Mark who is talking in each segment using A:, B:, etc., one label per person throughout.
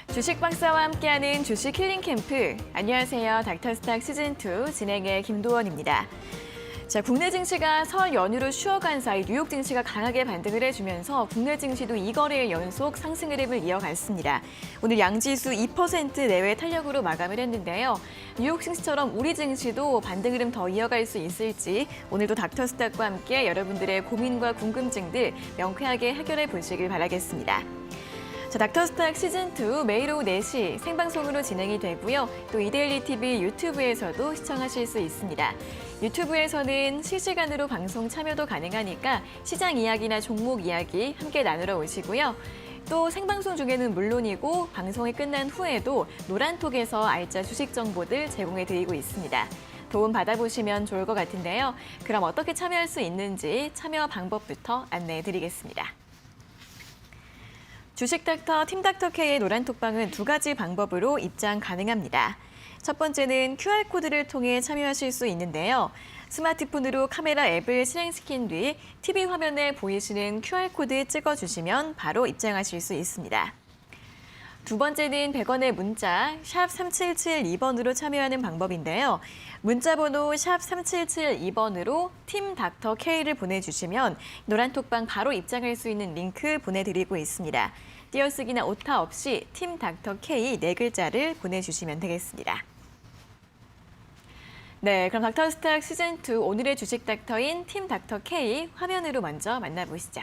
A: 주식 박사와 함께하는 주식 힐링 캠프. 안녕하세요. 닥터스탁 시즌2 진행의 김도원입니다. 자, 국내 증시가 설 연휴로 쉬어간 사이 뉴욕 증시가 강하게 반등을 해주면서 국내 증시도 2거래일 연속 상승 흐름을 이어갔습니다. 오늘 양지수 2% 내외 탄력으로 마감을 했는데요. 뉴욕 증시처럼 우리 증시도 반등 흐름 더 이어갈 수 있을지 오늘도 닥터스탁과 함께 여러분들의 고민과 궁금증들 명쾌하게 해결해 보시길 바라겠습니다. 자, 닥터스탁 시즌2 매일 오후 4시 생방송으로 진행이 되고요. 또 이데일리 TV 유튜브에서도 시청하실 수 있습니다. 유튜브에서는 실시간으로 방송 참여도 가능하니까 시장 이야기나 종목 이야기 함께 나누러 오시고요. 또 생방송 중에는 물론이고 방송이 끝난 후에도 노란톡에서 알짜 주식 정보들 제공해 드리고 있습니다. 도움 받아보시면 좋을 것 같은데요. 그럼 어떻게 참여할 수 있는지 참여 방법부터 안내해 드리겠습니다. 주식닥터 팀닥터K의 노란톡방은 두 가지 방법으로 입장 가능합니다. 첫 번째는 QR코드를 통해 참여하실 수 있는데요. 스마트폰으로 카메라 앱을 실행시킨 뒤 TV 화면에 보이시는 QR코드 찍어주시면 바로 입장하실 수 있습니다. 두 번째는 100원의 문자 샵 3772번으로 참여하는 방법인데요. 문자 번호 샵 3772번으로 팀 닥터 K를 보내주시면 노란톡방 바로 입장할 수 있는 링크 보내드리고 있습니다. 띄어쓰기나 오타 없이 팀 닥터 K 4글자를 보내주시면 되겠습니다. 네, 그럼 닥터스탁 시즌2 오늘의 주식 닥터인 팀 닥터 K 화면으로 먼저 만나보시죠.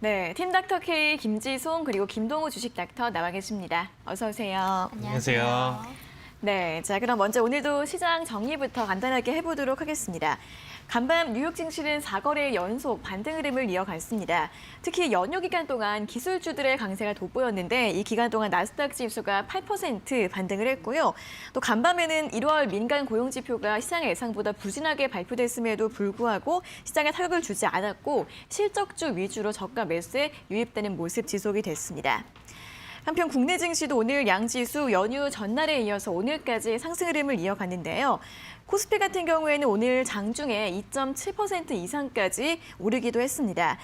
A: 네, 팀 닥터 K 김지송 그리고 김동우 주식 닥터 나와 계십니다. 어서 오세요.
B: 안녕하세요.
A: 네, 자 그럼 먼저 오늘도 시장 정리부터 간단하게 해보도록 하겠습니다. 간밤 뉴욕 증시는 4거래일 연속 반등 흐름을 이어갔습니다. 특히 연휴 기간 동안 기술주들의 강세가 돋보였는데 이 기간 동안 나스닥 지수가 8% 반등을 했고요. 또 간밤에는 1월 민간 고용 지표가 시장의 예상보다 부진하게 발표됐음에도 불구하고 시장에 타격을 주지 않았고 실적주 위주로 저가 매수에 유입되는 모습 지속이 됐습니다. 한편 국내 증시도 오늘 양지수 연휴 전날에 이어서 오늘까지 상승 흐름을 이어갔는데요. 코스피 같은 경우에는 오늘 장중에 2.7% 이상까지 오르기도 했습니다.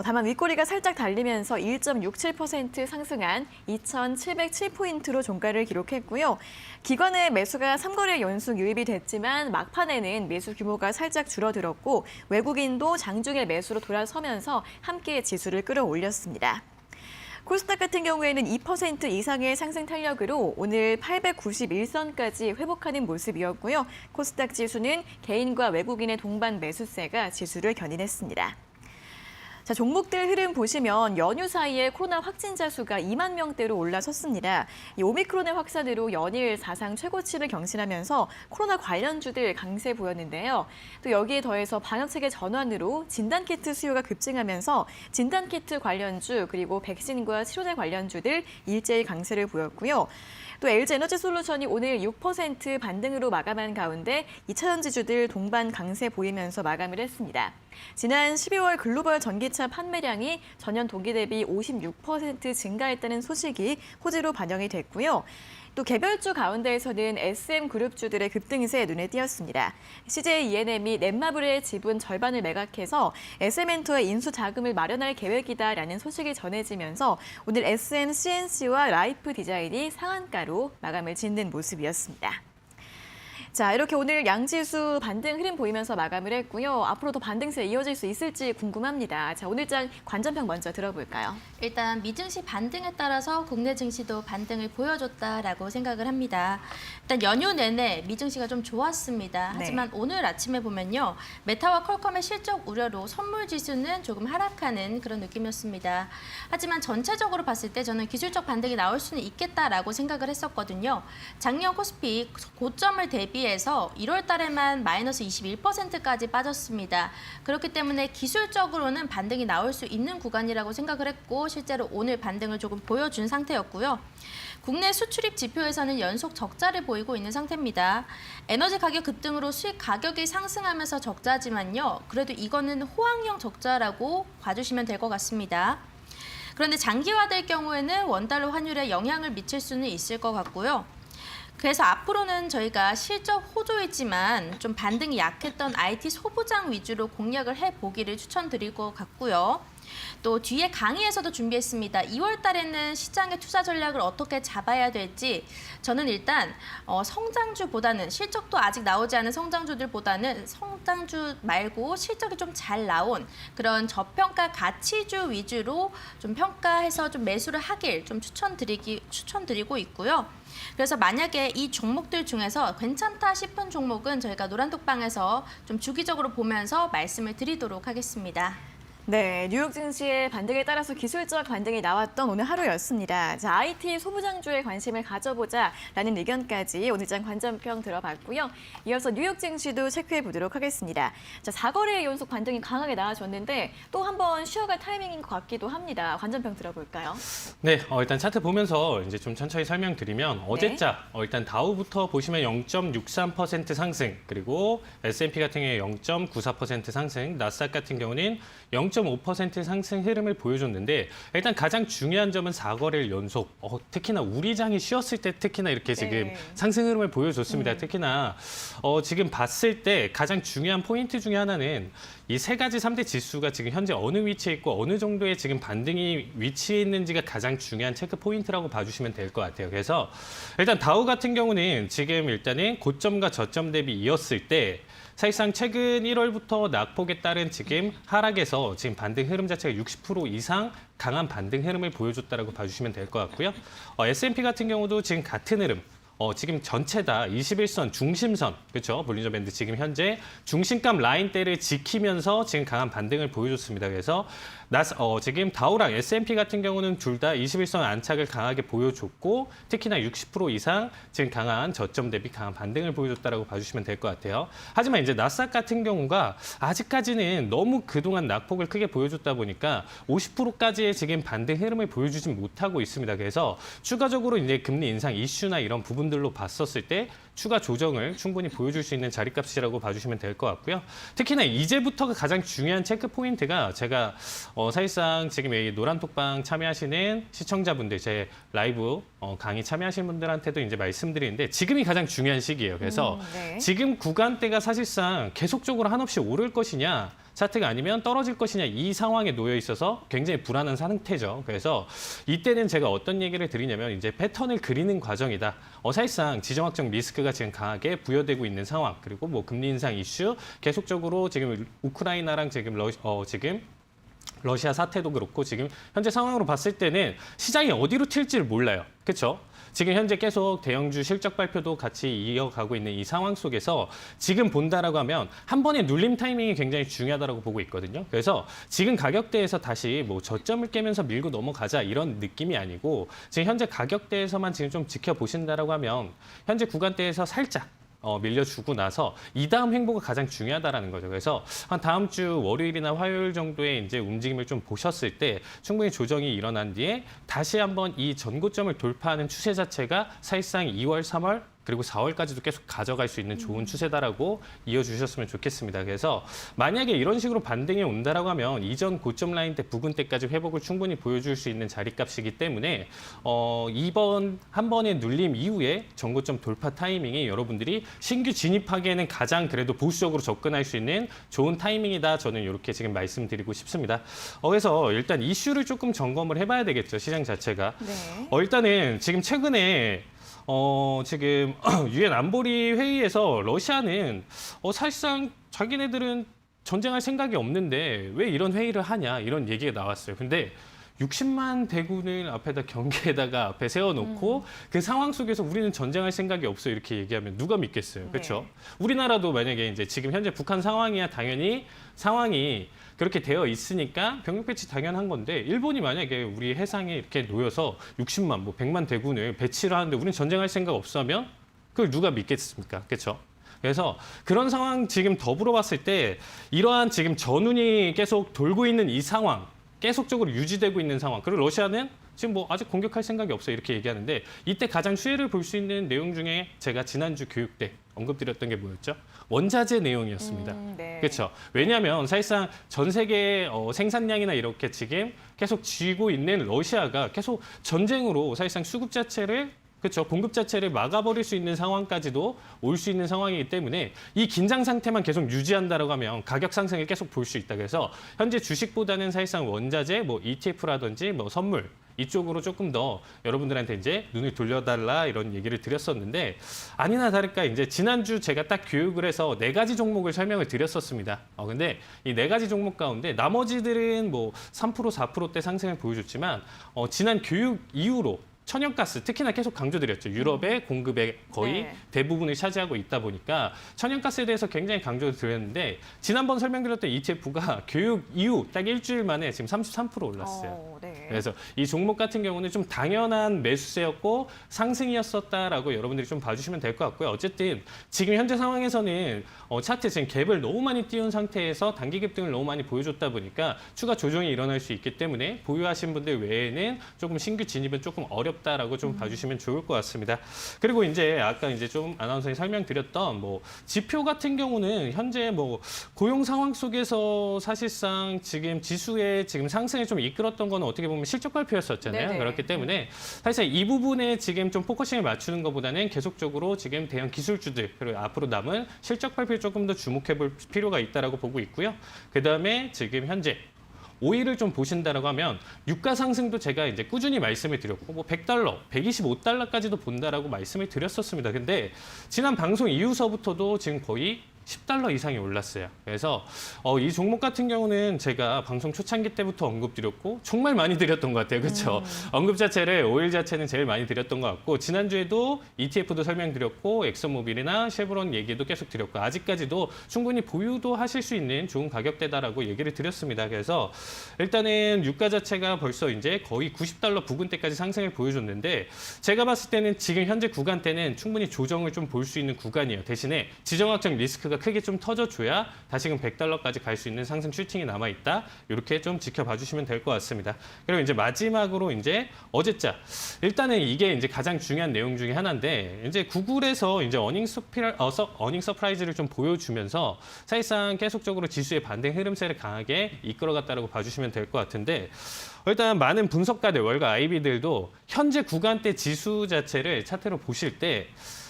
A: 다만 윗꼬리가 살짝 달리면서 1.67% 상승한 2,707포인트로 종가를 기록했고요. 기관의 매수가 3거래 연속 유입이 됐지만 막판에는 매수 규모가 살짝 줄어들었고 외국인도 장중에 매수로 돌아서면서 함께 지수를 끌어올렸습니다. 코스닥 같은 경우에는 2% 이상의 상승 탄력으로 오늘 891선까지 회복하는 모습이었고요. 코스닥 지수는 개인과 외국인의 동반 매수세가 지수를 견인했습니다. 자, 종목들 흐름 보시면 연휴 사이에 코로나 확진자 수가 2만 명대로 올라섰습니다. 이 오미크론의 확산으로 연일 사상 최고치를 경신하면서 코로나 관련주들 강세 보였는데요. 또 여기에 더해서 방역체계 전환으로 진단키트 수요가 급증하면서 진단키트 관련주 그리고 백신과 치료제 관련주들 일제히 강세를 보였고요. 또 LG에너지솔루션이 오늘 6% 반등으로 마감한 가운데 2차전지주들 동반 강세 보이면서 마감을 했습니다. 지난 12월 글로벌 전기차 판매량이 전년 동기 대비 56% 증가했다는 소식이 호재로 반영이 됐고요. 또 개별주 가운데에서는 SM그룹주들의 급등세 눈에 띄었습니다. CJ ENM이 넷마블의 지분 절반을 매각해서 SM엔터의 인수 자금을 마련할 계획이다라는 소식이 전해지면서 오늘 SMCNC와 라이프 디자인이 상한가로 마감을 짓는 모습이었습니다. 자, 이렇게 오늘 양지수 반등 흐름 보이면서 마감을 했고요. 앞으로 더 반등세 이어질 수 있을지 궁금합니다. 자, 오늘장 관전평 먼저 들어볼까요?
B: 일단 미증시 반등에 따라서 국내 증시도 반등을 보여줬다라고 생각을 합니다. 일단 연휴 내내 미증시가 좀 좋았습니다.
A: 네.
B: 하지만 오늘 아침에 보면요. 메타와 퀄컴의 실적 우려로 선물 지수는 조금 하락하는 그런 느낌이었습니다. 하지만 전체적으로 봤을 때 저는 기술적 반등이 나올 수는 있겠다라고 생각을 했었거든요. 작년 코스피 고점을 대비 사이에서 1월 달에만 마이너스 21%까지 빠졌습니다. 그렇기 때문에 기술적으로는 반등이 나올 수 있는 구간이라고 생각을 했고 실제로 오늘 반등을 조금 보여준 상태였고요. 국내 수출입 지표에서는 연속 적자를 보이고 있는 상태입니다. 에너지 가격 급등으로 수입 가격이 상승하면서 적자지만요. 그래도 이거는 호황형 적자라고 봐주시면 될 것 같습니다. 그런데 장기화될 경우에는 원달러 환율에 영향을 미칠 수는 있을 것 같고요. 그래서 앞으로는 저희가 실적 호조이지만 좀 반등이 약했던 IT 소부장 위주로 공략을 해보기를 추천드릴 것 같고요. 또 뒤에 강의에서도 준비했습니다. 2월 달에는 시장의 투자 전략을 어떻게 잡아야 될지 저는 일단 성장주보다는 실적도 아직 나오지 않은 성장주들보다는 성장주 말고 실적이 좀 잘 나온 그런 저평가 가치주 위주로 좀 평가해서 좀 매수를 하길 좀 추천드리고 있고요. 그래서 만약에 이 종목들 중에서 괜찮다 싶은 종목은 저희가 노란톡방에서 좀 주기적으로 보면서 말씀을 드리도록 하겠습니다.
A: 네, 뉴욕 증시의 반등에 따라서 기술적 반등이 나왔던 오늘 하루였습니다. 자, IT 소부장주에 관심을 가져보자라는 의견까지 오늘장 관전평 들어봤고요. 이어서 뉴욕 증시도 체크해 보도록 하겠습니다. 자, 4거래 연속 반등이 강하게 나와줬는데 또 한 번 쉬어갈 타이밍인 것 같기도 합니다. 관전평 들어볼까요?
C: 네, 일단 차트 보면서 이제 좀 천천히 설명드리면 어제자 일단 다우부터 보시면 0.63% 상승, 그리고 S&P 같은 경우에 0.94% 상승, 나스닥 같은 경우는 0.5% 상승 흐름을 보여줬는데 일단 가장 중요한 점은 4거래일 연속, 특히나 우리 장이 쉬었을 때 특히나 이렇게 지금 상승 흐름을 보여줬습니다. 특히나 지금 봤을 때 가장 중요한 포인트 중에 하나는 이 세 가지 3대 지수가 지금 현재 어느 위치에 있고 어느 정도의 지금 반등이 위치해 있는지가 가장 중요한 체크 포인트라고 봐주시면 될 것 같아요. 그래서 일단 다우 같은 경우는 지금 일단은 고점과 저점 대비 이었을 때 사실상 최근 1월부터 낙폭에 따른 지금 하락에서 지금 반등 흐름 자체가 60% 이상 강한 반등 흐름을 보여줬다라고 봐주시면 될 것 같고요. S&P 같은 경우도 지금 같은 흐름. 지금 전체 다 21선 중심선, 그렇죠? 볼린저 밴드 지금 현재 중심값 라인대를 지키면서 지금 강한 반등을 보여줬습니다. 그래서 지금 다우랑 S&P 같은 경우는 둘 다 21선 안착을 강하게 보여줬고 특히나 60% 이상 지금 강한 저점 대비 강한 반등을 보여줬다라고 봐주시면 될 것 같아요. 하지만 이제 나스닥 같은 경우가 아직까지는 너무 그동안 낙폭을 크게 보여줬다 보니까 50%까지의 지금 반등 흐름을 보여주지 못하고 있습니다. 그래서 추가적으로 이제 금리 인상 이슈나 이런 부분들로 봤었을 때 추가 조정을 충분히 보여줄 수 있는 자리값이라고 봐주시면 될 것 같고요. 특히나 이제부터가 가장 중요한 체크 포인트가 제가 사실상 지금 이 노란톡방 참여하시는 시청자분들, 제 라이브 강의 참여하시는 분들한테도 이제 말씀드리는데 지금이 가장 중요한 시기예요. 그래서
A: 네.
C: 지금 구간대가 사실상 계속적으로 한없이 오를 것이냐 차트가 아니면 떨어질 것이냐 이 상황에 놓여 있어서 굉장히 불안한 상태죠. 그래서 이때는 제가 어떤 얘기를 드리냐면 이제 패턴을 그리는 과정이다. 사실상 지정학적 리스크가 지금 강하게 부여되고 있는 상황, 그리고 뭐 금리 인상 이슈 계속적으로 지금 우크라이나랑 지금 러시아 사태도 그렇고 지금 현재 상황으로 봤을 때는 시장이 어디로 튈지를 몰라요. 그렇죠? 지금 현재 계속 대형주 실적 발표도 같이 이어가고 있는 이 상황 속에서 지금 본다라고 하면 한 번의 눌림 타이밍이 굉장히 중요하다고 보고 있거든요. 그래서 지금 가격대에서 다시 뭐 저점을 깨면서 밀고 넘어가자 이런 느낌이 아니고 지금 현재 가격대에서만 지금 좀 지켜보신다라고 하면 현재 구간대에서 살짝 밀려주고 나서 이 다음 행보가 가장 중요하다라는 거죠. 그래서 한 다음 주 월요일이나 화요일 정도의 이제 움직임을 좀 보셨을 때 충분히 조정이 일어난 뒤에 다시 한번 이 전고점을 돌파하는 추세 자체가 사실상 2월, 3월 그리고 4월까지도 계속 가져갈 수 있는 좋은 추세다라고 이어주셨으면 좋겠습니다. 그래서 만약에 이런 식으로 반등이 온다라고 하면 이전 고점 라인 때 부근 때까지 회복을 충분히 보여줄 수 있는 자리값이기 때문에 이번 한 번의 눌림 이후에 전고점 돌파 타이밍이 여러분들이 신규 진입하기에는 가장 그래도 보수적으로 접근할 수 있는 좋은 타이밍이다. 저는 이렇게 지금 말씀드리고 싶습니다. 그래서 일단 이슈를 조금 점검을 해봐야 되겠죠. 시장 자체가.
A: 네.
C: 일단은 지금 최근에 지금 유엔 안보리 회의에서 러시아는 사실상 자기네들은 전쟁할 생각이 없는데 왜 이런 회의를 하냐 이런 얘기가 나왔어요. 근데 60만 대군을 앞에다 경계에다가 앞에 세워놓고 그 상황 속에서 우리는 전쟁할 생각이 없어 이렇게 얘기하면 누가 믿겠어요, 그렇죠? 우리나라도 만약에 이제 지금 현재 북한 상황이야 당연히 상황이 그렇게 되어 있으니까 병력 배치 당연한 건데 일본이 만약에 우리 해상에 이렇게 놓여서 60만, 뭐 100만 대군을 배치를 하는데 우리는 전쟁할 생각 없어 하면 그걸 누가 믿겠습니까, 그렇죠? 그래서 그런 상황 지금 더불어 봤을 때 이러한 지금 전운이 계속 돌고 있는 이 상황, 계속적으로 유지되고 있는 상황. 그리고 러시아는 지금 뭐 아직 공격할 생각이 없어요. 이렇게 얘기하는데 이때 가장 수혜를 볼 수 있는 내용 중에 제가 지난주 교육 때 언급드렸던 게 뭐였죠? 원자재 내용이었습니다.
A: 네.
C: 그렇죠. 왜냐하면 사실상 전 세계 생산량이나 이렇게 지금 계속 쥐고 있는 러시아가 계속 전쟁으로 사실상 수급 자체를 그렇죠. 공급 자체를 막아버릴 수 있는 상황까지도 올 수 있는 상황이기 때문에 이 긴장 상태만 계속 유지한다라고 하면 가격 상승을 계속 볼 수 있다. 그래서 현재 주식보다는 사실상 원자재, 뭐 ETF라든지 뭐 선물 이쪽으로 조금 더 여러분들한테 이제 눈을 돌려달라 이런 얘기를 드렸었는데 아니나 다를까 이제 지난주 제가 딱 교육을 해서 4가지 종목을 설명을 드렸었습니다. 근데 이 4가지 종목 가운데 나머지들은 뭐 3%, 4%대 상승을 보여줬지만 지난 교육 이후로 천연가스 특히나 계속 강조드렸죠. 유럽의 공급의 거의
A: 네.
C: 대부분을 차지하고 있다 보니까 천연가스에 대해서 굉장히 강조를 드렸는데 지난번 설명드렸던 ETF가 교육 이후 딱 일주일 만에 지금 33% 올랐어요.
A: 네.
C: 그래서 이 종목 같은 경우는 좀 당연한 매수세였고 상승이었었다라고 여러분들이 좀 봐주시면 될 것 같고요. 어쨌든 지금 현재 상황에서는 차트 지금 갭을 너무 많이 띄운 상태에서 단기 급등을 너무 많이 보여줬다 보니까 추가 조정이 일어날 수 있기 때문에 보유하신 분들 외에는 조금 신규 진입은 조금 어렵다라고 좀 봐주시면 좋을 것 같습니다. 그리고 이제 아까 이제 좀 아나운서님 설명드렸던 뭐 지표 같은 경우는 현재 뭐 고용 상황 속에서 사실상 지금 지수의 지금 상승을 좀 이끌었던 거는 어떻게 보면 실적 발표였었잖아요.
A: 네네.
C: 그렇기 때문에 사실 이 부분에 지금 좀 포커싱을 맞추는 것보다는 계속적으로 지금 대형 기술주들 그리고 앞으로 남은 실적 발표에 조금 더 주목해 볼 필요가 있다라고 보고 있고요. 그다음에 지금 현재 오일을 좀 보신다라고 하면 유가 상승도 제가 이제 꾸준히 말씀을 드렸고 뭐 $100, 125달러까지도 본다라고 말씀을 드렸었습니다. 근데 지난 방송 이후서부터도 지금 거의 $10 이상이 올랐어요. 그래서 이 종목 같은 경우는 제가 방송 초창기 때부터 언급드렸고 정말 많이 드렸던 것 같아요. 그렇죠? 언급 자체를 오일 자체는 제일 많이 드렸던 것 같고 지난주에도 ETF도 설명드렸고 엑소모빌이나 쉐브론 얘기도 계속 드렸고 아직까지도 충분히 보유도 하실 수 있는 좋은 가격대다라고 얘기를 드렸습니다. 그래서 일단은 유가 자체가 벌써 이제 거의 $90 부근대까지 상승을 보여줬는데 제가 봤을 때는 지금 현재 구간대는 충분히 조정을 좀 볼 수 있는 구간이에요. 대신에 지정학적 리스크가 크게 좀 터져줘야 다시금 $100까지 갈 수 있는 상승 슈팅이 남아있다. 이렇게 좀 지켜봐 주시면 될 것 같습니다. 그리고 이제 마지막으로 이제 어제자. 일단은 이게 이제 가장 중요한 내용 중에 하나인데 이제 구글에서 이제 어닝 서프라이즈를 좀 보여주면서 사실상 계속적으로 지수의 반등 흐름세를 강하게 이끌어갔다라고 봐주시면 될 것 같은데 일단 많은 분석가들, 월가 IB들도 현재 구간대 지수 자체를 차트로 보실 때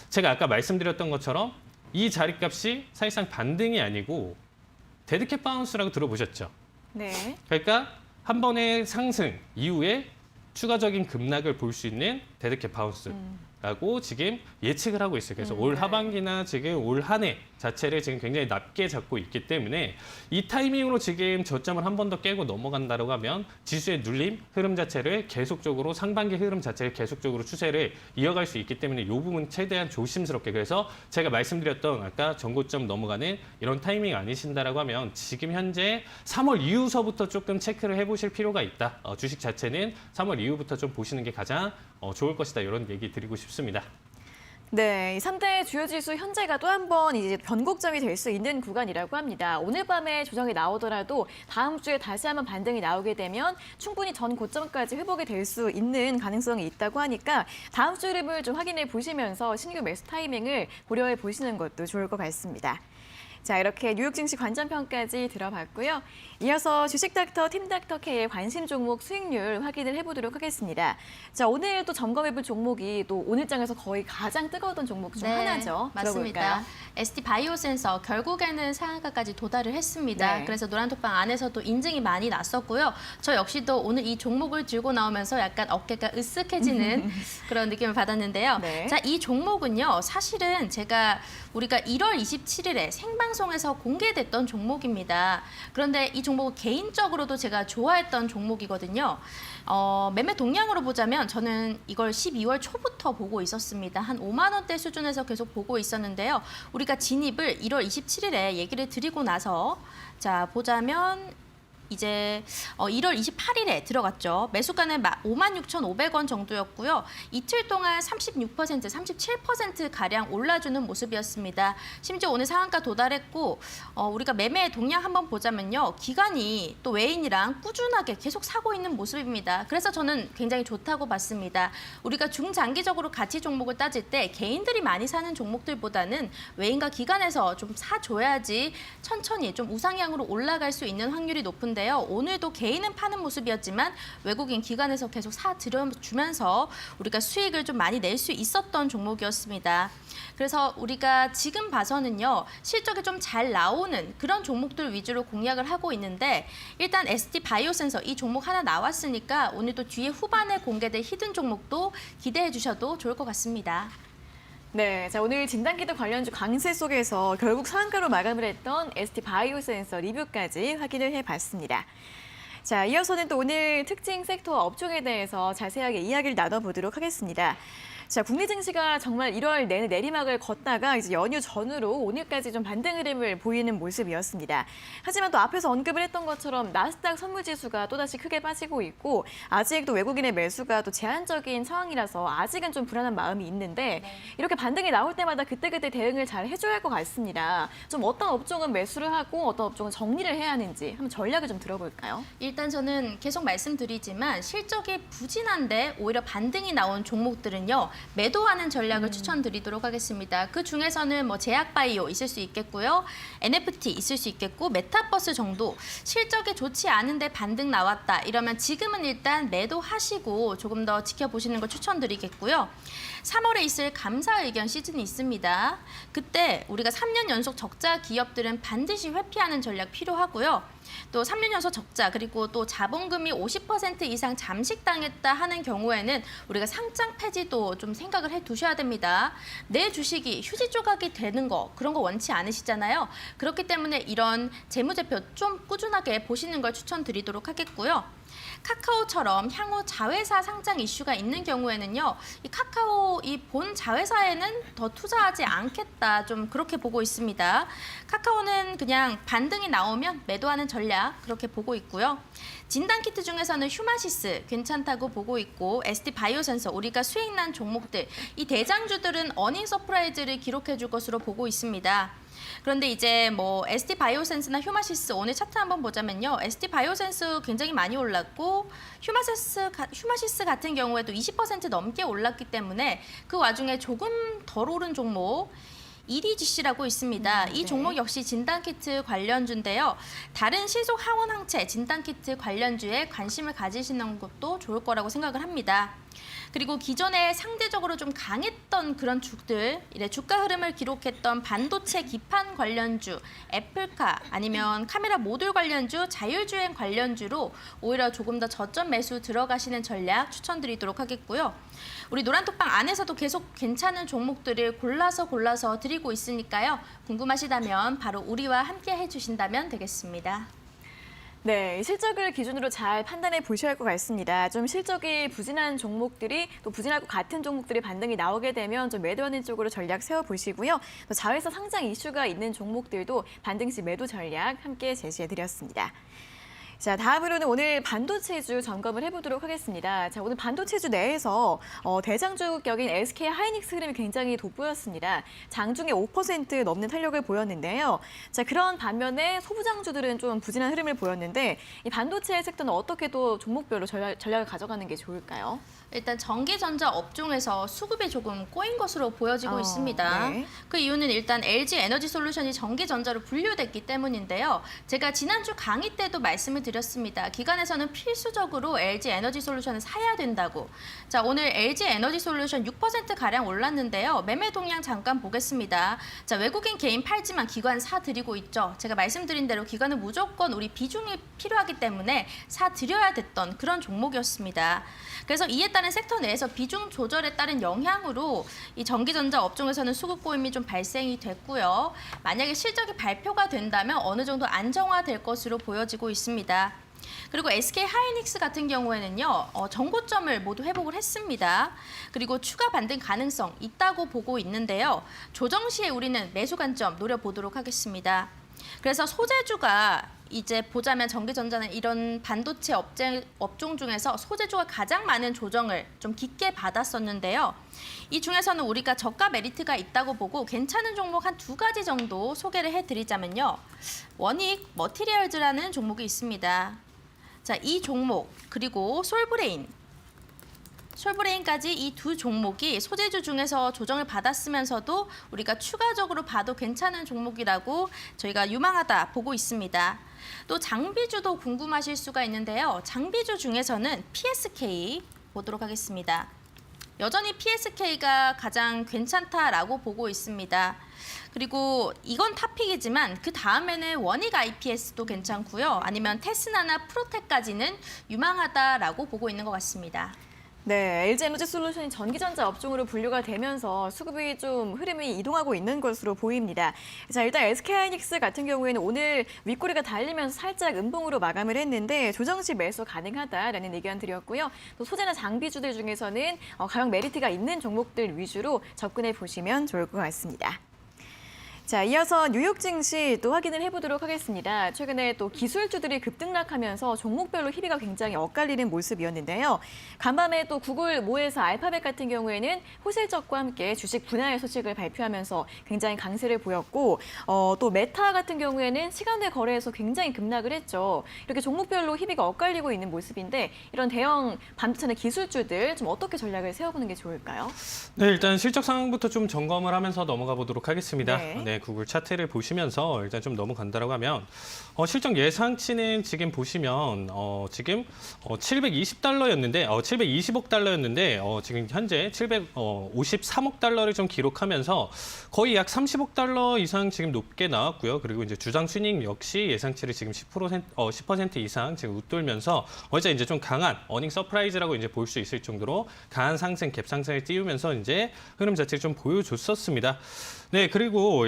C: 제가 아까 말씀드렸던 것처럼 이 자리값이 사실상 반등이 아니고 데드캣 바운스라고 들어보셨죠?
A: 네.
C: 그러니까 한 번의 상승 이후에 추가적인 급락을 볼 수 있는 데드캣 바운스라고 지금 예측을 하고 있어요. 그래서 올
A: 네.
C: 하반기나 지금 올 한 해 자체를 지금 굉장히 낮게 잡고 있기 때문에 이 타이밍으로 지금 저점을 한 번 더 깨고 넘어간다고 하면 지수의 눌림 흐름 자체를 계속적으로 상반기 흐름 자체를 계속적으로 추세를 이어갈 수 있기 때문에 이 부분 최대한 조심스럽게 그래서 제가 말씀드렸던 아까 전고점 넘어가는 이런 타이밍 아니신다라고 하면 지금 현재 3월 이후서부터 조금 체크를 해보실 필요가 있다. 주식 자체는 3월 이후부터 좀 보시는 게 가장 좋을 것이다. 이런 얘기 드리고 싶습니다.
A: 네, 이 3대 주요 지수 현재가 또 한 번 이제 변곡점이 될 수 있는 구간이라고 합니다. 오늘 밤에 조정이 나오더라도 다음 주에 다시 한번 반등이 나오게 되면 충분히 전 고점까지 회복이 될 수 있는 가능성이 있다고 하니까 다음 주 흐름을 좀 확인해 보시면서 신규 매수 타이밍을 고려해 보시는 것도 좋을 것 같습니다. 자, 이렇게 뉴욕 증시 관전평까지 들어봤고요. 이어서 주식닥터 팀닥터 K의 관심 종목 수익률 확인을 해보도록 하겠습니다. 자, 오늘 또 점검해볼 종목이 또 오늘장에서 거의 가장 뜨거웠던 종목 중 하나죠.
B: 맞습니다.
A: 들어볼까요?
B: ST 바이오센서 결국에는 상한가까지 도달을 했습니다.
A: 네.
B: 그래서 노란톡방 안에서도 인증이 많이 났었고요. 저 역시도 오늘 이 종목을 들고 나오면서 약간 어깨가 으쓱해지는 그런 느낌을 받았는데요.
A: 네.
B: 자, 이 종목은요. 사실은 우리가 1월 27일에 생방송에서 공개됐던 종목입니다. 그런데 이 종목은 개인적으로도 제가 좋아했던 종목이거든요. 매매 동향으로 보자면 저는 이걸 12월 초부터 보고 있었습니다. 한 5만 원대 수준에서 계속 보고 있었는데요. 우리가 진입을 1월 27일에 얘기를 드리고 나서 자 보자면 이제 1월 28일에 들어갔죠. 매수가는 56,500원 정도였고요. 이틀 동안 36%, 37%가량 올라주는 모습이었습니다. 심지어 오늘 상한가 도달했고 우리가 매매 동향 한번 보자면요. 기관이 또 외인이랑 꾸준하게 계속 사고 있는 모습입니다. 그래서 저는 굉장히 좋다고 봤습니다. 우리가 중장기적으로 가치 종목을 따질 때 개인들이 많이 사는 종목들보다는 외인과 기관에서 좀 사줘야지 천천히 좀 우상향으로 올라갈 수 있는 확률이 높은데요. 오늘도 개인은 파는 모습이었지만 외국인 기관에서 계속 사들여주면서 우리가 수익을 좀 많이 낼 수 있었던 종목이었습니다. 그래서 우리가 지금 봐서는요. 실적이 좀 잘 나오는 그런 종목들 위주로 공략을 하고 있는데 일단 ST 바이오센서 이 종목 하나 나왔으니까 오늘도 뒤에 후반에 공개될 히든 종목도 기대해 주셔도 좋을 것 같습니다.
A: 네, 자 오늘 진단키트 관련주 강세 속에서 결국 상한가로 마감을 했던 ST 바이오센서 리뷰까지 확인을 해봤습니다. 자, 이어서는 또 오늘 특징 섹터 업종에 대해서 자세하게 이야기를 나눠보도록 하겠습니다. 자, 국내 증시가 정말 1월 내내 내리막을 걷다가 이제 연휴 전후로 오늘까지 좀 반등 흐름을 보이는 모습이었습니다. 하지만 또 앞에서 언급을 했던 것처럼 나스닥 선물지수가 또다시 크게 빠지고 있고 아직도 외국인의 매수가 또 제한적인 상황이라서 아직은 좀 불안한 마음이 있는데 이렇게 반등이 나올 때마다 그때그때 대응을 잘 해줘야 할 것 같습니다. 좀 어떤 업종은 매수를 하고 어떤 업종은 정리를 해야 하는지 한번 전략을 좀 들어볼까요?
B: 일단 저는 계속 말씀드리지만 실적이 부진한데 오히려 반등이 나온 종목들은요. 매도하는 전략을 추천드리도록 하겠습니다. 그 중에서는 뭐 제약바이오 있을 수 있겠고요. NFT 있을 수 있겠고 메타버스 정도 실적이 좋지 않은데 반등 나왔다. 이러면 지금은 일단 매도하시고 조금 더 지켜보시는 걸 추천드리겠고요. 3월에 있을 감사 의견 시즌이 있습니다. 그때 우리가 3년 연속 적자 기업들은 반드시 회피하는 전략 필요하고요. 또 3년 연속 적자 그리고 또 자본금이 50% 이상 잠식당했다 하는 경우에는 우리가 상장 폐지도 좀 생각을 해두셔야 됩니다. 내 주식이 휴지 조각이 되는 거 그런 거 원치 않으시잖아요. 그렇기 때문에 이런 재무제표 좀 꾸준하게 보시는 걸 추천드리도록 하겠고요. 카카오처럼 향후 자회사 상장 이슈가 있는 경우에는요. 이 카카오 이 본 자회사에는 더 투자하지 않겠다. 좀 그렇게 보고 있습니다. 카카오는 그냥 반등이 나오면 매도하는 전략 그렇게 보고 있고요. 진단키트 중에서는 휴마시스 괜찮다고 보고 있고 ST 바이오센서 우리가 수익난 종목들 이 대장주들은 어닝 서프라이즈를 기록해 줄 것으로 보고 있습니다. 그런데 이제 뭐 ST 바이오센스나 휴마시스 오늘 차트 한번 보자면요. ST 바이오센스 굉장히 많이 올랐고 휴마시스 같은 경우에도 20% 넘게 올랐기 때문에 그 와중에 조금 덜 오른 종목 EDGC라고 있습니다. 이 종목 역시 진단키트 관련주인데요. 다른 신속 항원 항체 진단키트 관련주에 관심을 가지시는 것도 좋을 거라고 생각을 합니다. 그리고 기존에 상대적으로 좀 강했던 그런 주들, 이래 주가 흐름을 기록했던 반도체 기판 관련주, 애플카 아니면 카메라 모듈 관련주, 자율주행 관련주로 오히려 조금 더 저점 매수 들어가시는 전략 추천드리도록 하겠고요. 우리 노란톡방 안에서도 계속 괜찮은 종목들을 골라서 드리고 있으니까요. 궁금하시다면 바로 우리와 함께 해주신다면 되겠습니다.
A: 네, 실적을 기준으로 잘 판단해 보셔야 할 것 같습니다. 좀 실적이 부진한 종목들이 또 부진할 것 같은 종목들이 반등이 나오게 되면 좀 매도하는 쪽으로 전략 세워보시고요. 또 자회사 상장 이슈가 있는 종목들도 반등 시 매도 전략 함께 제시해 드렸습니다. 자, 다음으로는 오늘 반도체주 점검을 해보도록 하겠습니다. 자, 오늘 반도체주 내에서 대장주 격인 SK 하이닉스 흐름이 굉장히 돋보였습니다. 장중에 5% 넘는 탄력을 보였는데요. 자, 그런 반면에 소부장주들은 좀 부진한 흐름을 보였는데 이 반도체 섹터는 어떻게 또 종목별로 전략을 가져가는 게 좋을까요?
B: 일단 전기전자 업종에서 수급이 조금 꼬인 것으로 보여지고 있습니다.
A: 네.
B: 그 이유는 일단 LG 에너지 솔루션이 전기전자로 분류됐기 때문인데요. 제가 지난주 강의 때도 말씀을 드렸습니다. 기관에서는 필수적으로 LG 에너지 솔루션을 사야 된다고. 자, 오늘 LG 에너지 솔루션 6%가량 올랐는데요. 매매 동향 잠깐 보겠습니다. 자, 외국인 개인 팔지만 기관 사드리고 있죠. 제가 말씀드린 대로 기관은 무조건 우리 비중이 필요하기 때문에 사드려야 됐던 그런 종목이었습니다. 그래서 이에 따른 섹터 내에서 비중 조절에 따른 영향으로 이 전기전자 업종에서는 수급 고임이 좀 발생이 됐고요. 만약에 실적이 발표가 된다면 어느 정도 안정화될 것으로 보여지고 있습니다. 그리고 SK 하이닉스 같은 경우에는요, 전고점을 모두 회복을 했습니다. 그리고 추가 반등 가능성 있다고 보고 있는데요. 조정 시에 우리는 매수 관점 노려보도록 하겠습니다. 그래서 소재주가 이제 보자면 전기전자는 이런 반도체 업종 중에서 소재주가 가장 많은 조정을 좀 깊게 받았었는데요. 이 중에서는 우리가 저가 메리트가 있다고 보고 괜찮은 종목 한 2가지 정도 소개를 해드리자면요. 원익 머티리얼즈라는 종목이 있습니다. 자, 이 종목 그리고 솔브레인까지 이 두 종목이 소재주 중에서 조정을 받았으면서도 우리가 추가적으로 봐도 괜찮은 종목이라고 저희가 유망하다 보고 있습니다. 또 장비주도 궁금하실 수가 있는데요. 장비주 중에서는 PSK 보도록 하겠습니다. 여전히 PSK가 가장 괜찮다라고 보고 있습니다. 그리고 이건 탑픽이지만 그 다음에는 원익 IPS도 괜찮고요. 아니면 테스나나 프로텍까지는 유망하다라고 보고 있는 것 같습니다.
A: 네, LG에너지솔루션이 전기전자 업종으로 분류가 되면서 수급이 좀 흐름이 이동하고 있는 것으로 보입니다. 자, 일단 SK하이닉스 같은 경우에는 오늘 윗꼬리가 달리면서 살짝 음봉으로 마감을 했는데 조정 시 매수 가능하다라는 의견 드렸고요. 또 소재나 장비주들 중에서는 가격 메리트가 있는 종목들 위주로 접근해 보시면 좋을 것 같습니다. 자, 이어서 뉴욕 증시 또 확인을 해보도록 하겠습니다. 최근에 또 기술주들이 급등락하면서 종목별로 희비가 굉장히 엇갈리는 모습이었는데요. 간밤에 또 구글, 모에서 알파벳 같은 경우에는 호실적과 함께 주식 분할 소식을 발표하면서 굉장히 강세를 보였고 또 메타 같은 경우에는 시간대 거래에서 굉장히 급락을 했죠. 이렇게 종목별로 희비가 엇갈리고 있는 모습인데 이런 대형 반도체나 기술주들 좀 어떻게 전략을 세워보는 게 좋을까요?
C: 네, 일단 실적 상황부터 좀 점검을 하면서 넘어가 보도록 하겠습니다.
A: 네.
C: 구글 차트를 보시면서 일단 좀 넘어간다라고 하면 실적 예상치는 지금 보시면 지금 720달러였는데 720억 달러였는데 지금 현재 753억 달러를 좀 기록하면서 거의 약 30억 달러 이상 지금 높게 나왔고요. 그리고 이제 주당 순이익 역시 예상치를 지금 10% 이상 지금 웃돌면서 어제 이제 좀 강한 어닝 서프라이즈라고 이제 볼 수 있을 정도로 강한 상승, 갭 상승을 띄우면서 이제 흐름 자체를 좀 보여줬었습니다. 네, 그리고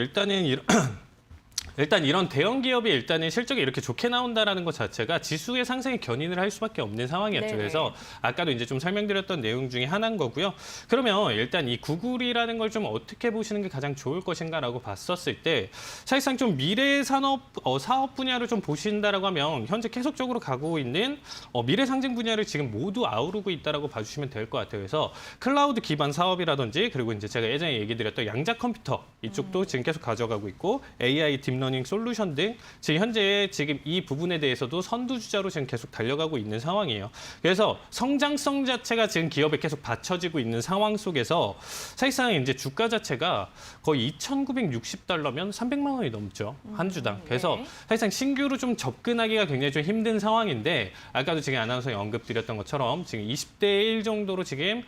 C: 일단 이런 대형 기업이 일단은 실적이 이렇게 좋게 나온다라는 것 자체가 지수의 상승에 견인을 할 수밖에 없는 상황이었죠.
A: 네네.
C: 그래서 아까도 이제 좀 설명드렸던 내용 중에 하나인 거고요. 그러면 일단 이 구글이라는 걸 좀 어떻게 보시는 게 가장 좋을 것인가라고 봤었을 때 사실상 좀 미래 산업 사업 분야를 좀 보신다라고 하면 현재 계속적으로 가고 있는 미래 상징 분야를 지금 모두 아우르고 있다라고 봐주시면 될 것 같아요. 그래서 클라우드 기반 사업이라든지 그리고 이제 제가 예전에 얘기드렸던 양자 컴퓨터 이쪽도 지금 계속 가져가고 있고 AI 딥러닝 솔루션 등 지금 현재 지금 이 부분에 대해서도 선두주자로 지금 계속 달려가고 있는 상황이에요. 그래서 성장성 자체가 지금 기업에 계속 받쳐지고 있는 상황 속에서 사실상 이제 주가 자체가 거의 2,960달러면 300만 원이 넘죠. 한 주당. 그래서
A: 네.
C: 사실상 신규로 좀 접근하기가 굉장히 좀 힘든 상황인데 아까도 지금 아나운서에 언급드렸던 것처럼 지금 20대 1 정도로 지금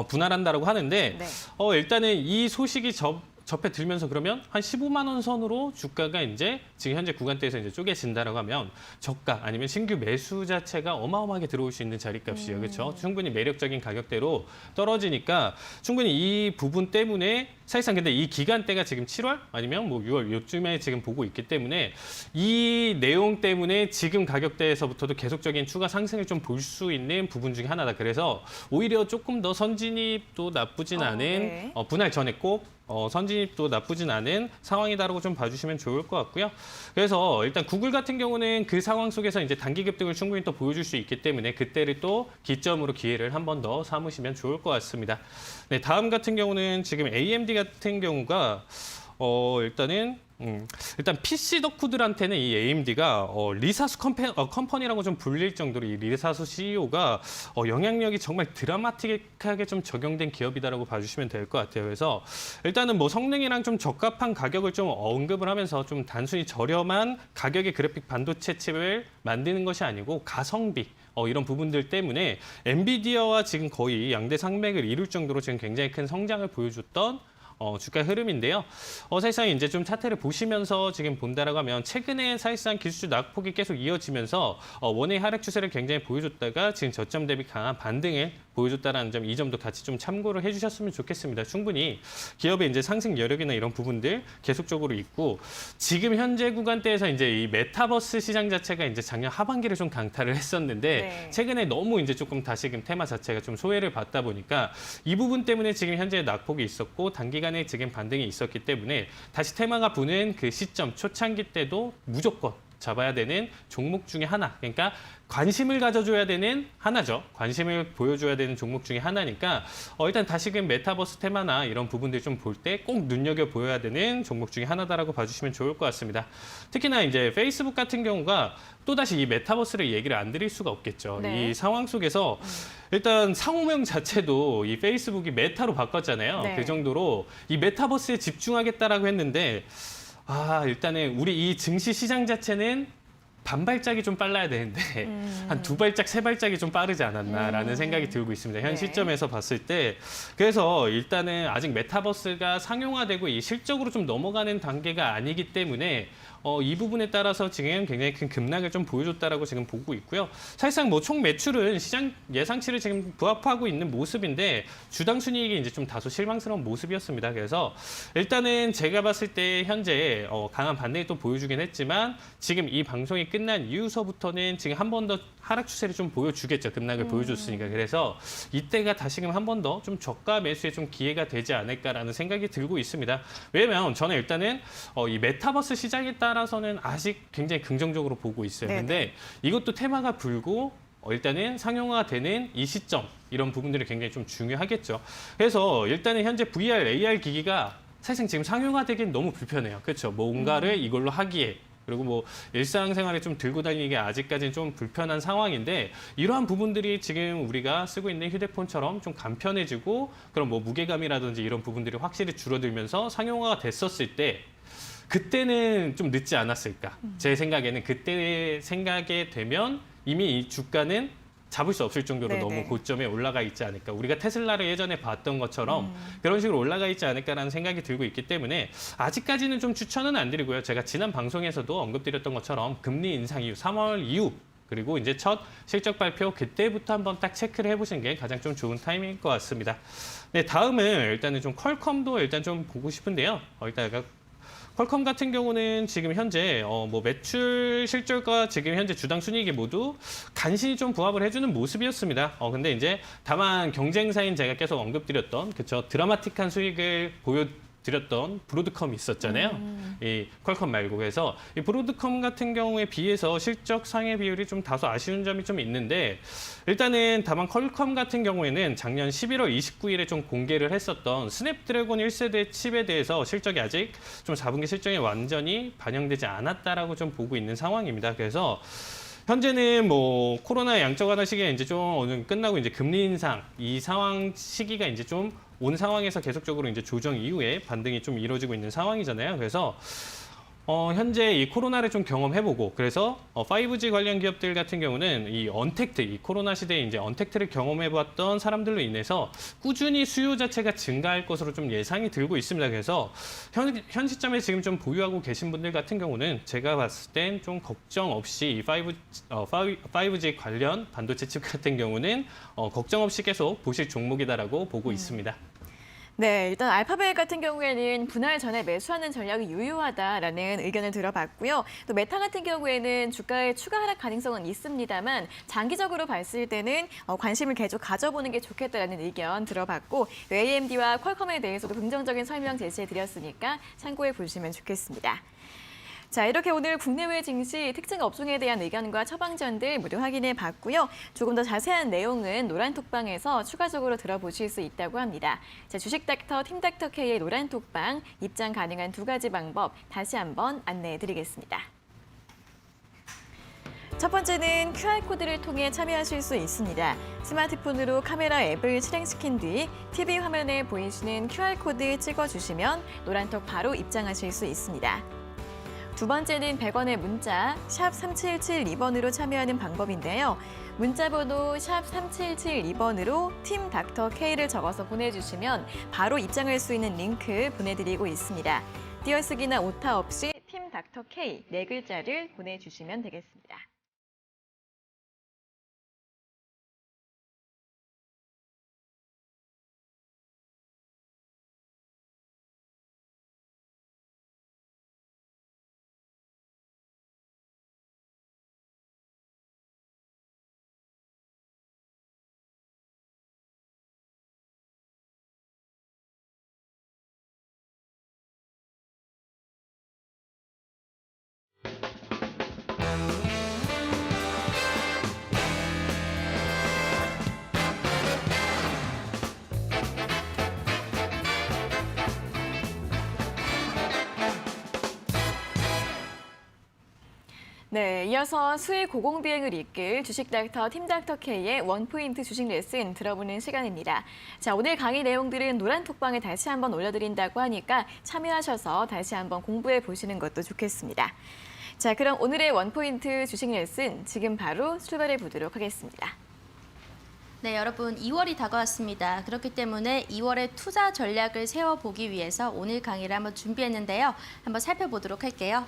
C: 분할한다라고 하는데
A: 네.
C: 일단은 이 소식이 접해 들면서 그러면 한 15만 원 선으로 주가가 이제 지금 현재 구간대에서 이제 쪼개진다라고 하면 저가 아니면 신규 매수 자체가 어마어마하게 들어올 수 있는 자리값이에요. 그렇죠? 충분히 매력적인 가격대로 떨어지니까 충분히 이 부분 때문에 사실상 근데 이 기간대가 지금 7월 아니면 뭐 6월 요쯤에 지금 보고 있기 때문에 이 내용 때문에 지금 가격대에서부터도 계속적인 추가 상승을 좀 볼 수 있는 부분 중에 하나다. 그래서 오히려 조금 더 선진입도 나쁘진 않은
A: 네.
C: 분할 전에 꼭 선진입도 나쁘진 않은 상황이다라고 좀 봐주시면 좋을 것 같고요. 그래서 일단 구글 같은 경우는 그 상황 속에서 이제 단기 급등을 충분히 또 보여줄 수 있기 때문에 그때를 또 기점으로 기회를 한 번 더 삼으시면 좋을 것 같습니다. 네, 다음 같은 경우는 지금 AMD 같은 경우가 일단 PC 덕후들한테는 이 AMD가 리사수 컴퍼니라고 좀 불릴 정도로 이 리사수 CEO가 영향력이 정말 드라마틱하게 좀 적용된 기업이다라고 봐주시면 될 것 같아요. 그래서 일단은 뭐 성능이랑 좀 적합한 가격을 좀 언급을 하면서 좀 단순히 저렴한 가격의 그래픽 반도체 칩을 만드는 것이 아니고 가성비 이런 부분들 때문에 엔비디아와 지금 거의 양대 산맥을 이룰 정도로 지금 굉장히 큰 성장을 보여줬던 주가 흐름인데요. 사실상 이제 좀 차트를 보시면서 지금 본다라고 하면 최근에 사실상 기술주 낙폭이 계속 이어지면서 원의 하락 추세를 굉장히 보여줬다가 지금 저점 대비 강한 반등을 보여줬다라는 점, 이 점도 같이 좀 참고를 해주셨으면 좋겠습니다. 충분히 기업의 이제 상승 여력이나 이런 부분들 계속적으로 있고, 지금 현재 구간대에서 이제 이 메타버스 시장 자체가 이제 작년 하반기를 좀 강타를 했었는데
A: 네.
C: 최근에 너무 이제 조금 다시금 테마 자체가 좀 소외를 받다 보니까 이 부분 때문에 지금 현재 낙폭이 있었고 단기간에 지금 반등이 있었기 때문에 다시 테마가 부는 그 시점 초창기 때도 무조건 잡아야 되는 종목 중에 하나. 그러니까 관심을 가져줘야 되는 하나죠. 관심을 보여줘야 되는 종목 중에 하나니까 일단 다시금 메타버스 테마나 이런 부분들 좀 볼 때 꼭 눈여겨보여야 되는 종목 중에 하나다라고 봐주시면 좋을 것 같습니다. 특히나 이제 페이스북 같은 경우가 또다시 이 메타버스를 얘기를 안 드릴 수가 없겠죠.
A: 네.
C: 이 상황 속에서 일단 상호명 자체도 이 페이스북이 메타로 바꿨잖아요.
A: 네.
C: 그 정도로 이 메타버스에 집중하겠다라고 했는데 일단은 우리 이 증시 시장 자체는 반발짝이 좀 빨라야 되는데 한 2발짝, 3발짝이 좀 빠르지 않았나라는 생각이 들고 있습니다. 현
A: 네.
C: 시점에서 봤을 때. 그래서 일단은 아직 메타버스가 상용화되고 이 실적으로 좀 넘어가는 단계가 아니기 때문에 이 부분에 따라서 지금 굉장히 큰 급락을 좀 보여줬다라고 지금 보고 있고요. 사실상 뭐 총 매출은 시장 예상치를 지금 부합하고 있는 모습인데 주당 순이익이 이제 좀 다소 실망스러운 모습이었습니다. 그래서 일단은 제가 봤을 때 현재 강한 반등을 또 보여주긴 했지만 지금 이 방송이 끝난 이후서부터는 지금 한 번 더 하락 추세를 좀 보여주겠죠. 급락을 보여줬으니까. 그래서 이때가 다시금 한 번 더 좀 저가 매수에 좀 기회가 되지 않을까라는 생각이 들고 있습니다. 왜냐면 저는 일단은 이 메타버스 시장에 따라서는 아직 굉장히 긍정적으로 보고 있어요.
A: 네네.
C: 근데 이것도 테마가 불고 일단은 상용화되는 이 시점 이런 부분들이 굉장히 좀 중요하겠죠. 그래서 일단은 현재 VR, AR 기기가 사실상 지금 상용화되긴 너무 불편해요. 그렇죠. 뭔가를 이걸로 하기에 그리고 뭐 일상생활에 좀 들고 다니기 아직까지는 좀 불편한 상황인데 이러한 부분들이 지금 우리가 쓰고 있는 휴대폰처럼 좀 간편해지고 그런 뭐 무게감이라든지 이런 부분들이 확실히 줄어들면서 상용화가 됐었을 때 그때는 좀 늦지 않았을까. 제 생각에는 그때 생각에 되면 이미 이 주가는 잡을 수 없을 정도로
A: 네네.
C: 너무 고점에 올라가 있지 않을까. 우리가 테슬라를 예전에 봤던 것처럼 그런 식으로 올라가 있지 않을까라는 생각이 들고 있기 때문에 아직까지는 좀 추천은 안 드리고요. 제가 지난 방송에서도 언급드렸던 것처럼 금리 인상 이후 3월 이후 그리고 이제 첫 실적 발표 그때부터 한번 딱 체크를 해보시는 게 가장 좀 좋은 타이밍일 것 같습니다. 네, 다음은 일단은 좀 퀄컴도 일단 좀 보고 싶은데요. 일단 퀄컴 같은 경우는 지금 현재 뭐 매출 실적과 지금 현재 주당 순이익이 모두 간신히 좀 부합을 해주는 모습이었습니다. 근데 이제 다만 경쟁사인 제가 계속 언급드렸던 그쵸 드라마틱한 수익을 보여드렸던 브로드컴이 있었잖아요. 이 퀄컴 말고 그래서 이 브로드컴 같은 경우에 비해서 실적 상회 비율이 좀 다소 아쉬운 점이 좀 있는데 일단은 다만 퀄컴 같은 경우에는 작년 11월 29일에 좀 공개를 했었던 스냅드래곤 1세대 칩에 대해서 실적이 아직 좀 4분기 실적에 완전히 반영되지 않았다라고 좀 보고 있는 상황입니다. 그래서 현재는 뭐 코로나 양적 완화 시기가 이제 좀 어느 정도 끝나고 이제 금리 인상 이 상황 시기가 이제 좀 온 상황에서 계속적으로 이제 조정 이후에 반등이 좀 이루어지고 있는 상황이잖아요. 그래서 현재 이 코로나를 좀 경험해보고 그래서 5G 관련 기업들 같은 경우는 이 언택트, 이 코로나 시대에 이제 언택트를 경험해봤던 사람들로 인해서 꾸준히 수요 자체가 증가할 것으로 좀 예상이 들고 있습니다. 그래서 현 시점에 지금 좀 보유하고 계신 분들 같은 경우는 제가 봤을 땐 좀 걱정 없이 이 5G 관련 반도체 칩 같은 경우는 걱정 없이 계속 보실 종목이다라고 보고 있습니다.
A: 네, 일단 알파벳 같은 경우에는 분할 전에 매수하는 전략이 유효하다라는 의견을 들어봤고요. 또 메타 같은 경우에는 주가의 추가 하락 가능성은 있습니다만 장기적으로 봤을 때는 관심을 계속 가져보는 게 좋겠다라는 의견 들어봤고 AMD와 퀄컴에 대해서도 긍정적인 설명 제시해드렸으니까 참고해 보시면 좋겠습니다. 자, 이렇게 오늘 국내외 증시 특징 업종에 대한 의견과 처방전들 모두 확인해 봤고요. 조금 더 자세한 내용은 노란톡방에서 추가적으로 들어보실 수 있다고 합니다. 자, 주식닥터 팀닥터K의 노란톡방 입장 가능한 2가지 방법 다시 한번 안내해 드리겠습니다. 첫 번째는 QR코드를 통해 참여하실 수 있습니다. 스마트폰으로 카메라 앱을 실행시킨 뒤 TV 화면에 보이시는 QR코드 찍어주시면 노란톡 바로 입장하실 수 있습니다. 두 번째는 100원의 문자 샵 3772번으로 참여하는 방법인데요. 문자번호 샵 3772번으로 팀 닥터 K를 적어서 보내주시면 바로 입장할 수 있는 링크 보내드리고 있습니다. 띄어쓰기나 오타 없이 팀 닥터 K 4글자를 보내주시면 되겠습니다. 네, 이어서 수익 고공비행을 이끌 주식닥터 팀닥터 K의 원포인트 주식 레슨 들어보는 시간입니다. 자, 오늘 강의 내용들은 노란톡방에 다시 한번 올려드린다고 하니까 참여하셔서 다시 한번 공부해 보시는 것도 좋겠습니다. 자, 그럼 오늘의 원포인트 주식 레슨 지금 바로 출발해 보도록 하겠습니다.
B: 네, 여러분 2월이 다가왔습니다. 그렇기 때문에 2월의 투자 전략을 세워보기 위해서 오늘 강의를 한번 준비했는데요. 한번 살펴보도록 할게요.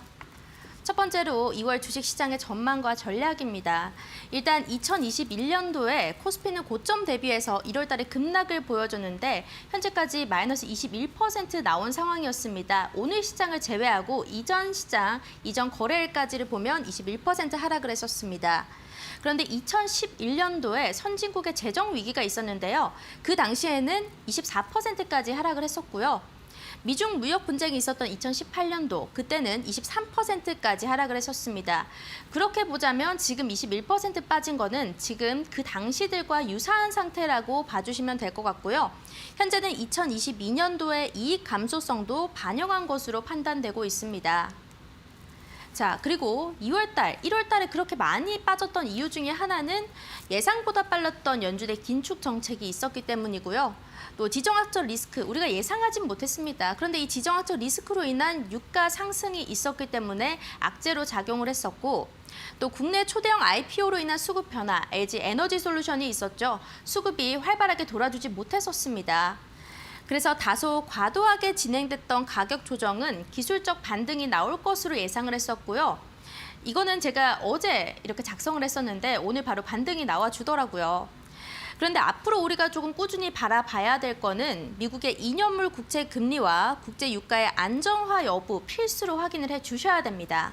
B: 첫 번째로 2월 주식시장의 전망과 전략입니다. 일단 2021년도에 코스피는 고점 대비해서 1월 달에 급락을 보여줬는데 현재까지 마이너스 21% 나온 상황이었습니다. 오늘 시장을 제외하고 이전 시장, 이전 거래일까지를 보면 21% 하락을 했었습니다. 그런데 2011년도에 선진국의 재정 위기가 있었는데요. 그 당시에는 24%까지 하락을 했었고요. 미중 무역 분쟁이 있었던 2018년도, 그때는 23%까지 하락을 했었습니다. 그렇게 보자면 지금 21% 빠진 거는 지금 그 당시들과 유사한 상태라고 봐주시면 될 것 같고요. 현재는 2022년도의 이익 감소성도 반영한 것으로 판단되고 있습니다. 자, 그리고 2월달, 1월달에 그렇게 많이 빠졌던 이유 중에 하나는 예상보다 빨랐던 연준의 긴축 정책이 있었기 때문이고요. 또 지정학적 리스크, 우리가 예상하진 못했습니다. 그런데 이 지정학적 리스크로 인한 유가 상승이 있었기 때문에 악재로 작용을 했었고, 또 국내 초대형 IPO로 인한 수급 변화, LG 에너지 솔루션이 있었죠. 수급이 활발하게 돌아주지 못했었습니다. 그래서 다소 과도하게 진행됐던 가격 조정은 기술적 반등이 나올 것으로 예상을 했었고요. 이거는 제가 어제 이렇게 작성을 했었는데 오늘 바로 반등이 나와주더라고요. 그런데 앞으로 우리가 조금 꾸준히 바라봐야 될 거는 미국의 2년물 국채 금리와 국제 유가의 안정화 여부 필수로 확인을 해 주셔야 됩니다.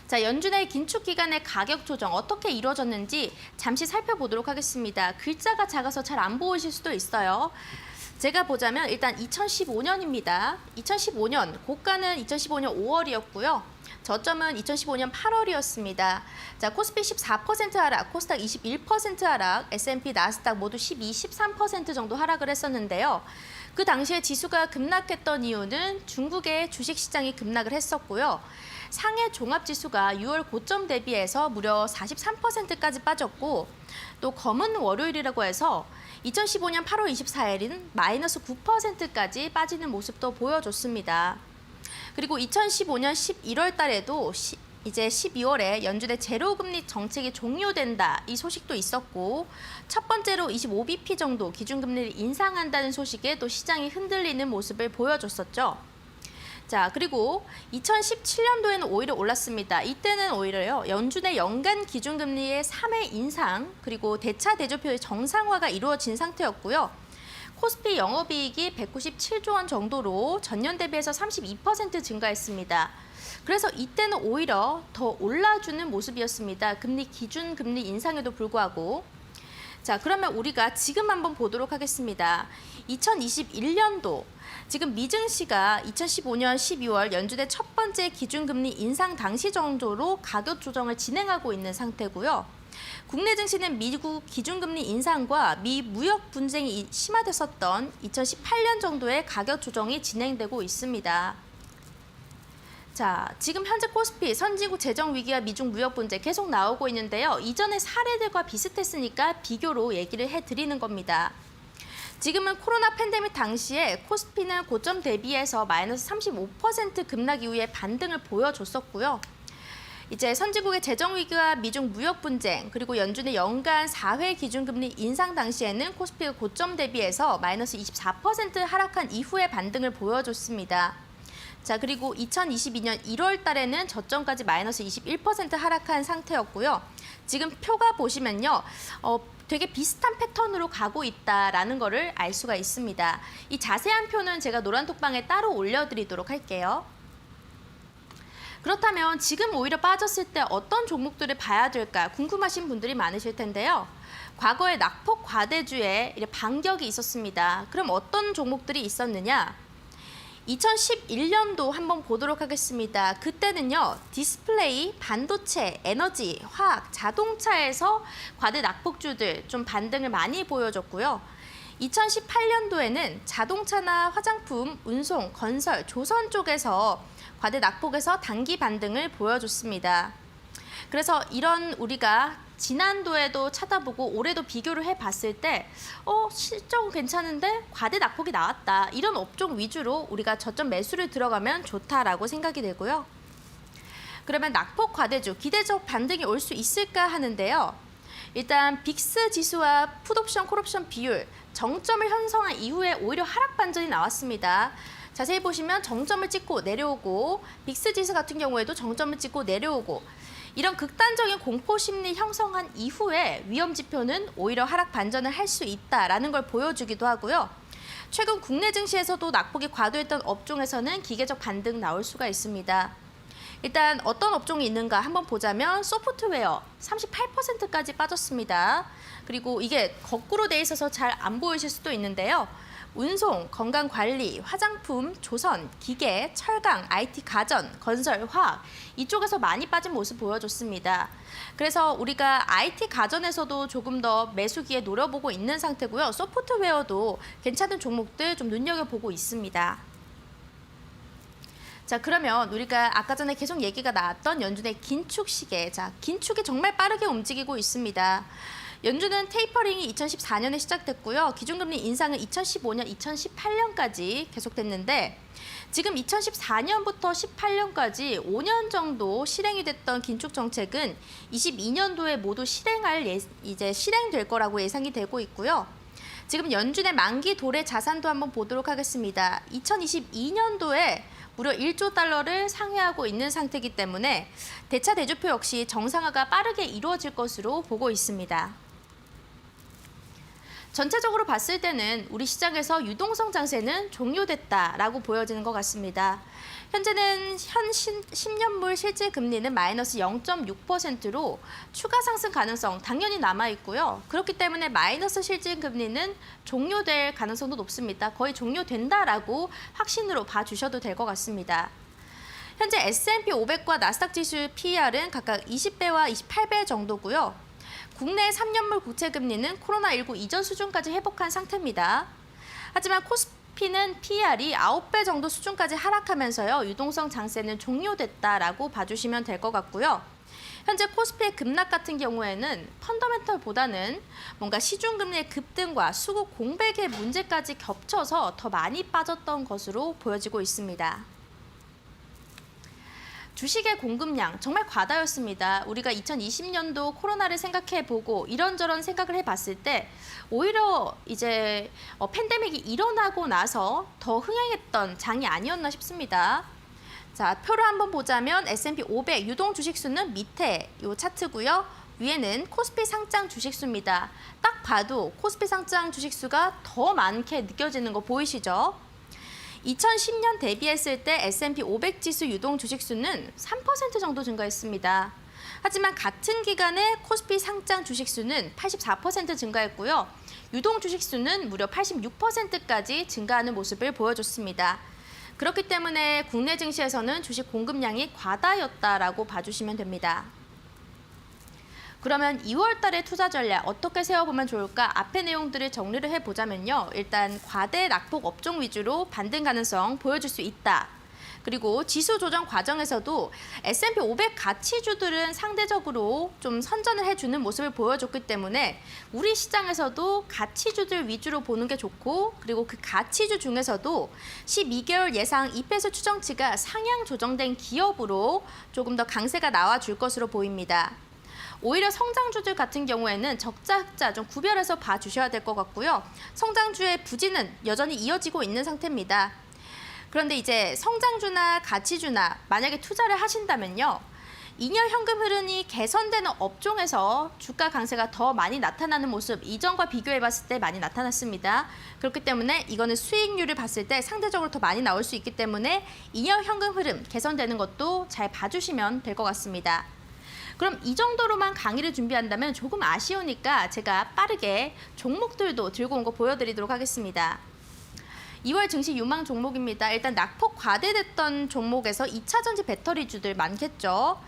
B: 자, 연준의 긴축 기간의 가격 조정 어떻게 이루어졌는지 잠시 살펴보도록 하겠습니다. 글자가 작아서 잘 안 보이실 수도 있어요. 제가 보자면 일단 2015년입니다. 2015년 고가는 2015년 5월이었고요. 저점은 2015년 8월이었습니다. 자, 코스피 14% 하락, 코스닥 21% 하락, S&P, 나스닥 모두 12, 13% 정도 하락을 했었는데요. 그 당시에 지수가 급락했던 이유는 중국의 주식시장이 급락을 했었고요. 상해 종합지수가 6월 고점 대비해서 무려 43%까지 빠졌고, 또 검은 월요일이라고 해서 2015년 8월 24일인 마이너스 9%까지 빠지는 모습도 보여줬습니다. 그리고 2015년 11월 달에도 이제 12월에 연준의 제로금리 정책이 종료된다 이 소식도 있었고, 첫 번째로 25bp 정도 기준금리를 인상한다는 소식에 또 시장이 흔들리는 모습을 보여줬었죠. 자, 그리고 2017년도에는 오히려 올랐습니다. 이때는 오히려요, 연준의 연간 기준금리의 3회 인상, 그리고 대차 대조표의 정상화가 이루어진 상태였고요. 코스피 영업이익이 197조 원 정도로 전년 대비해서 32% 증가했습니다. 그래서 이때는 오히려 더 올라주는 모습이었습니다. 금리 기준금리 인상에도 불구하고. 자, 그러면 우리가 지금 한번 보도록 하겠습니다. 2021년도 지금 미증시가 2015년 12월 연준의 첫 번째 기준금리 인상 당시 정도로 가격 조정을 진행하고 있는 상태고요. 국내 증시는 미국 기준금리 인상과 미 무역 분쟁이 심화됐었던 2018년 정도의 가격 조정이 진행되고 있습니다. 자, 지금 현재 코스피 선진국 재정 위기와 미중 무역 분쟁 계속 나오고 있는데요. 이전의 사례들과 비슷했으니까 비교로 얘기를 해드리는 겁니다. 지금은 코로나 팬데믹 당시에 코스피는 고점 대비해서 마이너스 35% 급락 이후에 반등을 보여줬었고요. 이제 선진국의 재정 위기와 미중 무역 분쟁, 그리고 연준의 연간 4회 기준금리 인상 당시에는 코스피가 고점 대비해서 마이너스 24% 하락한 이후에 반등을 보여줬습니다. 자, 그리고 2022년 1월 달에는 저점까지 마이너스 21% 하락한 상태였고요. 지금 표가 보시면요, 되게 비슷한 패턴으로 가고 있다라는 거를 알 수가 있습니다. 이 자세한 표는 제가 노란톡방에 따로 올려드리도록 할게요. 그렇다면 지금 오히려 빠졌을 때 어떤 종목들을 봐야 될까 궁금하신 분들이 많으실 텐데요. 과거에 낙폭 과대주에 반격이 있었습니다. 그럼 어떤 종목들이 있었느냐? 2011년도 한번 보도록 하겠습니다. 그때는요, 디스플레이, 반도체, 에너지, 화학, 자동차에서 과대 낙폭주들 좀 반등을 많이 보여줬고요. 2018년도에는 자동차나 화장품, 운송, 건설, 조선 쪽에서 과대 낙폭에서 단기 반등을 보여줬습니다. 그래서 이런 우리가 지난도에도 찾아보고 올해도 비교를 해봤을 때 실적은 괜찮은데 과대 낙폭이 나왔다. 이런 업종 위주로 우리가 저점 매수를 들어가면 좋다라고 생각이 되고요. 그러면 낙폭 과대주, 기대적 반등이 올 수 있을까 하는데요. 일단 빅스 지수와 풋옵션, 콜옵션 비율, 정점을 형성한 이후에 오히려 하락 반전이 나왔습니다. 자세히 보시면 정점을 찍고 내려오고 빅스 지수 같은 경우에도 정점을 찍고 내려오고 이런 극단적인 공포 심리 형성한 이후에 위험 지표는 오히려 하락 반전을 할 수 있다라는 걸 보여주기도 하고요. 최근 국내 증시에서도 낙폭이 과도했던 업종에서는 기계적 반등 나올 수가 있습니다. 일단 어떤 업종이 있는가 한번 보자면 소프트웨어 38%까지 빠졌습니다. 그리고 이게 거꾸로 돼 있어서 잘 안 보이실 수도 있는데요. 운송, 건강관리, 화장품, 조선, 기계, 철강, IT 가전, 건설, 화학 이쪽에서 많이 빠진 모습 보여줬습니다. 그래서 우리가 IT 가전에서도 조금 더 매수기에 노려보고 있는 상태고요. 소프트웨어도 괜찮은 종목들 좀 눈여겨보고 있습니다. 자, 그러면 우리가 아까 전에 계속 얘기가 나왔던 연준의 긴축 시계. 자, 긴축이 정말 빠르게 움직이고 있습니다. 연준은 테이퍼링이 2014년에 시작됐고요. 기준금리 인상은 2015년, 2018년까지 계속됐는데 지금 2014년부터 18년까지 5년 정도 실행이 됐던 긴축 정책은 22년도에 모두 실행될 거라고 예상이 되고 있고요. 지금 연준의 만기 도래 자산도 한번 보도록 하겠습니다. 2022년도에 무려 1조 달러를 상회하고 있는 상태이기 때문에 대차 대조표 역시 정상화가 빠르게 이루어질 것으로 보고 있습니다. 전체적으로 봤을 때는 우리 시장에서 유동성 장세는 종료됐다라고 보여지는 것 같습니다. 현재는 현 10년물 실질 금리는 마이너스 0.6%로 추가 상승 가능성 당연히 남아있고요. 그렇기 때문에 마이너스 실질 금리는 종료될 가능성도 높습니다. 거의 종료된다라고 확신으로 봐주셔도 될 것 같습니다. 현재 S&P 500과 나스닥 지수 PER은 각각 20배와 28배 정도고요. 국내 3년물 국채 금리는 코로나19 이전 수준까지 회복한 상태입니다. 하지만 코스피는 PER이 9배 정도 수준까지 하락하면서요. 유동성 장세는 종료됐다라고 봐주시면 될 것 같고요. 현재 코스피의 급락 같은 경우에는 펀더멘털보다는 뭔가 시중금리의 급등과 수급 공백의 문제까지 겹쳐서 더 많이 빠졌던 것으로 보여지고 있습니다. 주식의 공급량 정말 과다였습니다. 우리가 2020년도 코로나를 생각해보고 이런저런 생각을 해봤을 때 오히려 이제 팬데믹이 일어나고 나서 더 흥행했던 장이 아니었나 싶습니다. 자, 표를 한번 보자면 S&P 500 유동 주식수는 밑에 이 차트고요. 위에는 코스피 상장 주식수입니다. 딱 봐도 코스피 상장 주식수가 더 많게 느껴지는 거 보이시죠? 2010년 대비했을 때 S&P 500 지수 유동 주식수는 3% 정도 증가했습니다. 하지만 같은 기간에 코스피 상장 주식수는 84% 증가했고요. 유동 주식수는 무려 86%까지 증가하는 모습을 보여줬습니다. 그렇기 때문에 국내 증시에서는 주식 공급량이 과다였다라고 봐주시면 됩니다. 그러면 2월 달의 투자 전략 어떻게 세워보면 좋을까? 앞의 내용들을 정리를 해보자면요. 일단 과대 낙폭 업종 위주로 반등 가능성 보여줄 수 있다. 그리고 지수 조정 과정에서도 S&P 500 가치주들은 상대적으로 좀 선전을 해주는 모습을 보여줬기 때문에 우리 시장에서도 가치주들 위주로 보는 게 좋고 그리고 그 가치주 중에서도 12개월 예상 EPS 추정치가 상향 조정된 기업으로 조금 더 강세가 나와줄 것으로 보입니다. 오히려 성장주들 같은 경우에는 적자 흑자 좀 구별해서 봐주셔야 될 것 같고요. 성장주의 부진은 여전히 이어지고 있는 상태입니다. 그런데 이제 성장주나 가치주나 만약에 투자를 하신다면요. 2년 현금 흐름이 개선되는 업종에서 주가 강세가 더 많이 나타나는 모습 이전과 비교해봤을 때 많이 나타났습니다. 그렇기 때문에 이거는 수익률을 봤을 때 상대적으로 더 많이 나올 수 있기 때문에 2년 현금 흐름 개선되는 것도 잘 봐주시면 될 것 같습니다. 그럼 이 정도로만 강의를 준비한다면 조금 아쉬우니까 제가 빠르게 종목들도 들고 온 거 보여드리도록 하겠습니다. 2월 증시 유망 종목입니다. 일단 낙폭 과대됐던 종목에서 2차전지 배터리주들 많겠죠.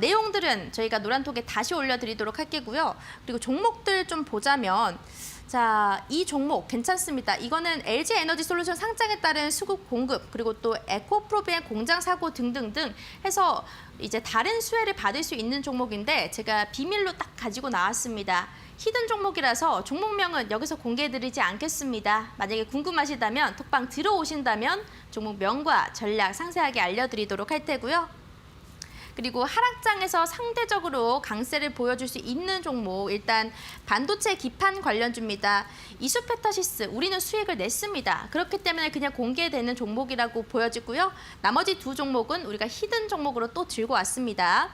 B: 내용들은 저희가 노란톡에 다시 올려드리도록 할게고요. 그리고 종목들 좀 보자면 자, 이 종목 괜찮습니다. 이거는 LG 에너지 솔루션 상장에 따른 수급 공급, 그리고 또 에코프로비엔 공장 사고 등등등 해서 이제 다른 수혜를 받을 수 있는 종목인데 제가 비밀로 딱 가지고 나왔습니다. 히든 종목이라서 종목명은 여기서 공개해드리지 않겠습니다. 만약에 궁금하시다면 톡방 들어오신다면 종목명과 전략 상세하게 알려드리도록 할 테고요. 그리고 하락장에서 상대적으로 강세를 보여줄 수 있는 종목, 일단 반도체 기판 관련주입니다. 이수페타시스, 우리는 수익을 냈습니다. 그렇기 때문에 그냥 공개되는 종목이라고 보여지고요. 나머지 두 종목은 우리가 히든 종목으로 또 들고 왔습니다.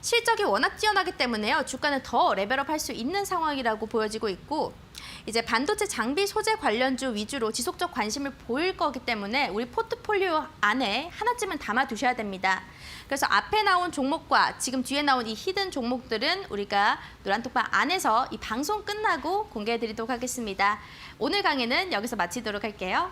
B: 실적이 워낙 뛰어나기 때문에요. 주가는 더 레벨업할 수 있는 상황이라고 보여지고 있고, 이제 반도체 장비 소재 관련주 위주로 지속적 관심을 보일 거기 때문에 우리 포트폴리오 안에 하나쯤은 담아 두셔야 됩니다. 그래서 앞에 나온 종목과 지금 뒤에 나온 이 히든 종목들은 우리가 노란톡방 안에서 이 방송 끝나고 공개해 드리도록 하겠습니다. 오늘 강의는 여기서 마치도록 할게요.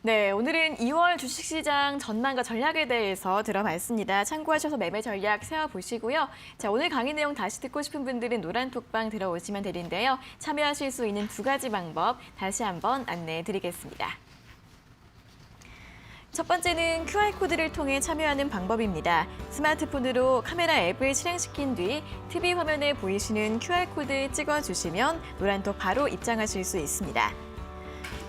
A: 네, 오늘은 2월 주식시장 전망과 전략에 대해서 들어봤습니다. 참고하셔서 매매 전략 세워보시고요. 자, 오늘 강의 내용 다시 듣고 싶은 분들은 노란톡방 들어오시면 되는데요. 참여하실 수 있는 두 가지 방법 다시 한번 안내해 드리겠습니다. 첫 번째는 QR코드를 통해 참여하는 방법입니다. 스마트폰으로 카메라 앱을 실행시킨 뒤 TV 화면에 보이시는 QR코드 찍어주시면 노란톡 바로 입장하실 수 있습니다.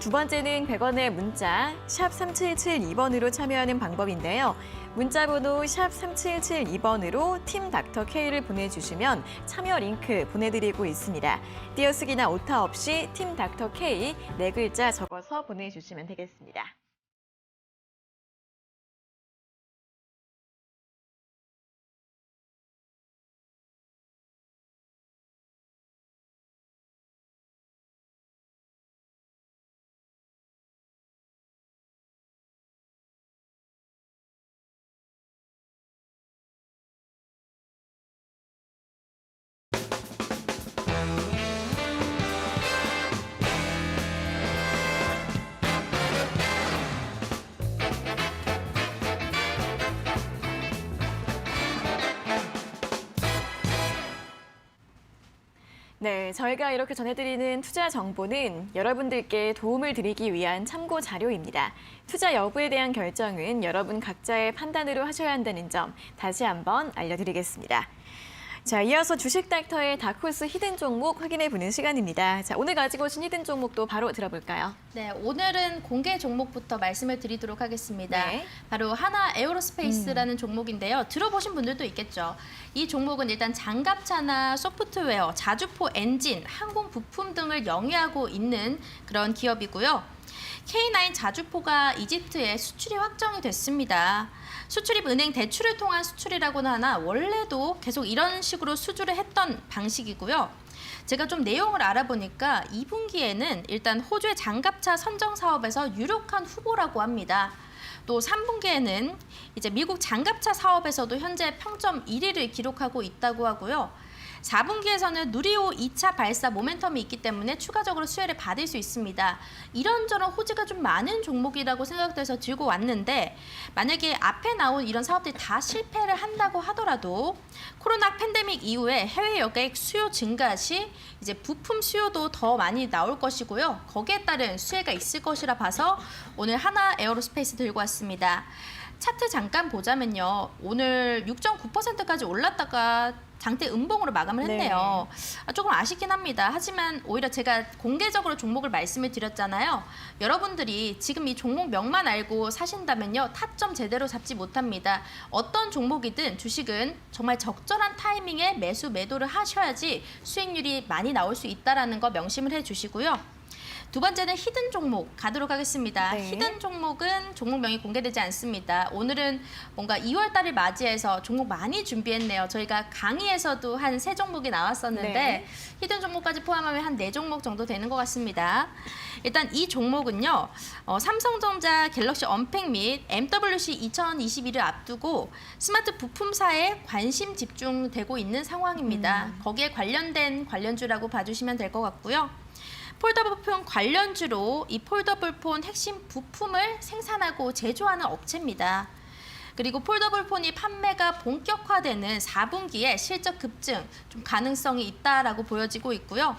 A: 두 번째는 100원의 문자 샵 3772번으로 참여하는 방법인데요. 문자 번호 샵 3772번으로 팀 닥터 K를 보내주시면 참여 링크 보내드리고 있습니다. 띄어쓰기나 오타 없이 팀 닥터 K 4글자 적어서 보내주시면 되겠습니다. 네, 저희가 이렇게 전해드리는 투자 정보는 여러분들께 도움을 드리기 위한 참고 자료입니다. 투자 여부에 대한 결정은 여러분 각자의 판단으로 하셔야 한다는 점 다시 한번 알려드리겠습니다. 자, 이어서 주식닥터의 다크호스 히든 종목 확인해보는 시간입니다. 자, 오늘 가지고 오신 히든 종목도 바로 들어볼까요?
B: 네, 오늘은 공개 종목부터 말씀을 드리도록 하겠습니다.
A: 네.
B: 바로 하나 에어로스페이스라는 종목인데요. 들어보신 분들도 있겠죠. 이 종목은 일단 장갑차나 소프트웨어, 자주포 엔진, 항공 부품 등을 영위하고 있는 그런 기업이고요. K9 자주포가 이집트에 수출이 확정이 됐습니다. 수출입 은행 대출을 통한 수출이라고는 하나 원래도 계속 이런 식으로 수주를 했던 방식이고요. 제가 좀 내용을 알아보니까 2분기에는 일단 호주의 장갑차 선정 사업에서 유력한 후보라고 합니다. 또 3분기에는 이제 미국 장갑차 사업에서도 현재 평점 1위를 기록하고 있다고 하고요. 4분기에서는 누리호 2차 발사 모멘텀이 있기 때문에 추가적으로 수혜를 받을 수 있습니다. 이런저런 호재가 좀 많은 종목이라고 생각돼서 들고 왔는데 만약에 앞에 나온 이런 사업들이 다 실패를 한다고 하더라도 코로나 팬데믹 이후에 해외 여객 수요 증가 시 이제 부품 수요도 더 많이 나올 것이고요. 거기에 따른 수혜가 있을 것이라 봐서 오늘 하나 에어로스페이스 들고 왔습니다. 차트 잠깐 보자면요. 오늘 6.9%까지 올랐다가 장대 음봉으로 마감을 했네요. 조금 아쉽긴 합니다. 하지만 오히려 제가 공개적으로 종목을 말씀을 드렸잖아요. 여러분들이 지금 이 종목명만 알고 사신다면요. 타점 제대로 잡지 못합니다. 어떤 종목이든 주식은 정말 적절한 타이밍에 매수 매도를 하셔야지 수익률이 많이 나올 수 있다는 거 명심을 해주시고요. 두 번째는 히든 종목 가도록 하겠습니다.
A: 네.
B: 히든 종목은 종목명이 공개되지 않습니다. 오늘은 뭔가 2월 달을 맞이해서 종목 많이 준비했네요. 저희가 강의에서도 한 3종목이 나왔었는데
A: 네.
B: 히든 종목까지 포함하면 한 4종목 정도 되는 것 같습니다. 일단 이 종목은요. 삼성전자 갤럭시 언팩 및 MWC 2021을 앞두고 스마트 부품사에 관심 집중되고 있는 상황입니다. 거기에 관련된 관련주라고 봐주시면 될 것 같고요. 폴더블폰 관련주로 이 폴더블폰 핵심 부품을 생산하고 제조하는 업체입니다. 그리고 폴더블폰이 판매가 본격화되는 4분기에 실적 급증 좀 가능성이 있다라고 보여지고 있고요.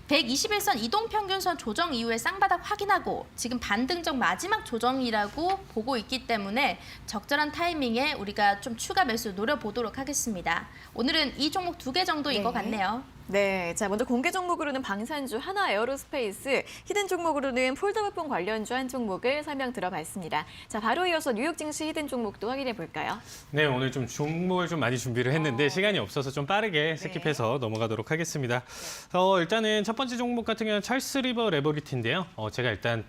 B: 121선 이동평균선 조정 이후에 쌍바닥 확인하고 지금 반등적 마지막 조정이라고 보고 있기 때문에 적절한 타이밍에 우리가 좀 추가 매수 노려보도록 하겠습니다. 오늘은 이 종목 2개 정도인 것 같네요.
A: 네, 자 먼저 공개 종목으로는 방산주 하나 에어로스페이스, 히든 종목으로는 폴더블폰 관련주 한 종목을 설명 들어봤습니다. 자 바로 이어서 뉴욕 증시 히든 종목도 확인해 볼까요?
C: 네, 오늘 좀 종목을 좀 많이 준비를 했는데 시간이 없어서 좀 빠르게 스킵해서 넘어가도록 하겠습니다. 일단은 첫 번째 종목 같은 경우는 찰스 리버 레버리티인데요. 제가 일단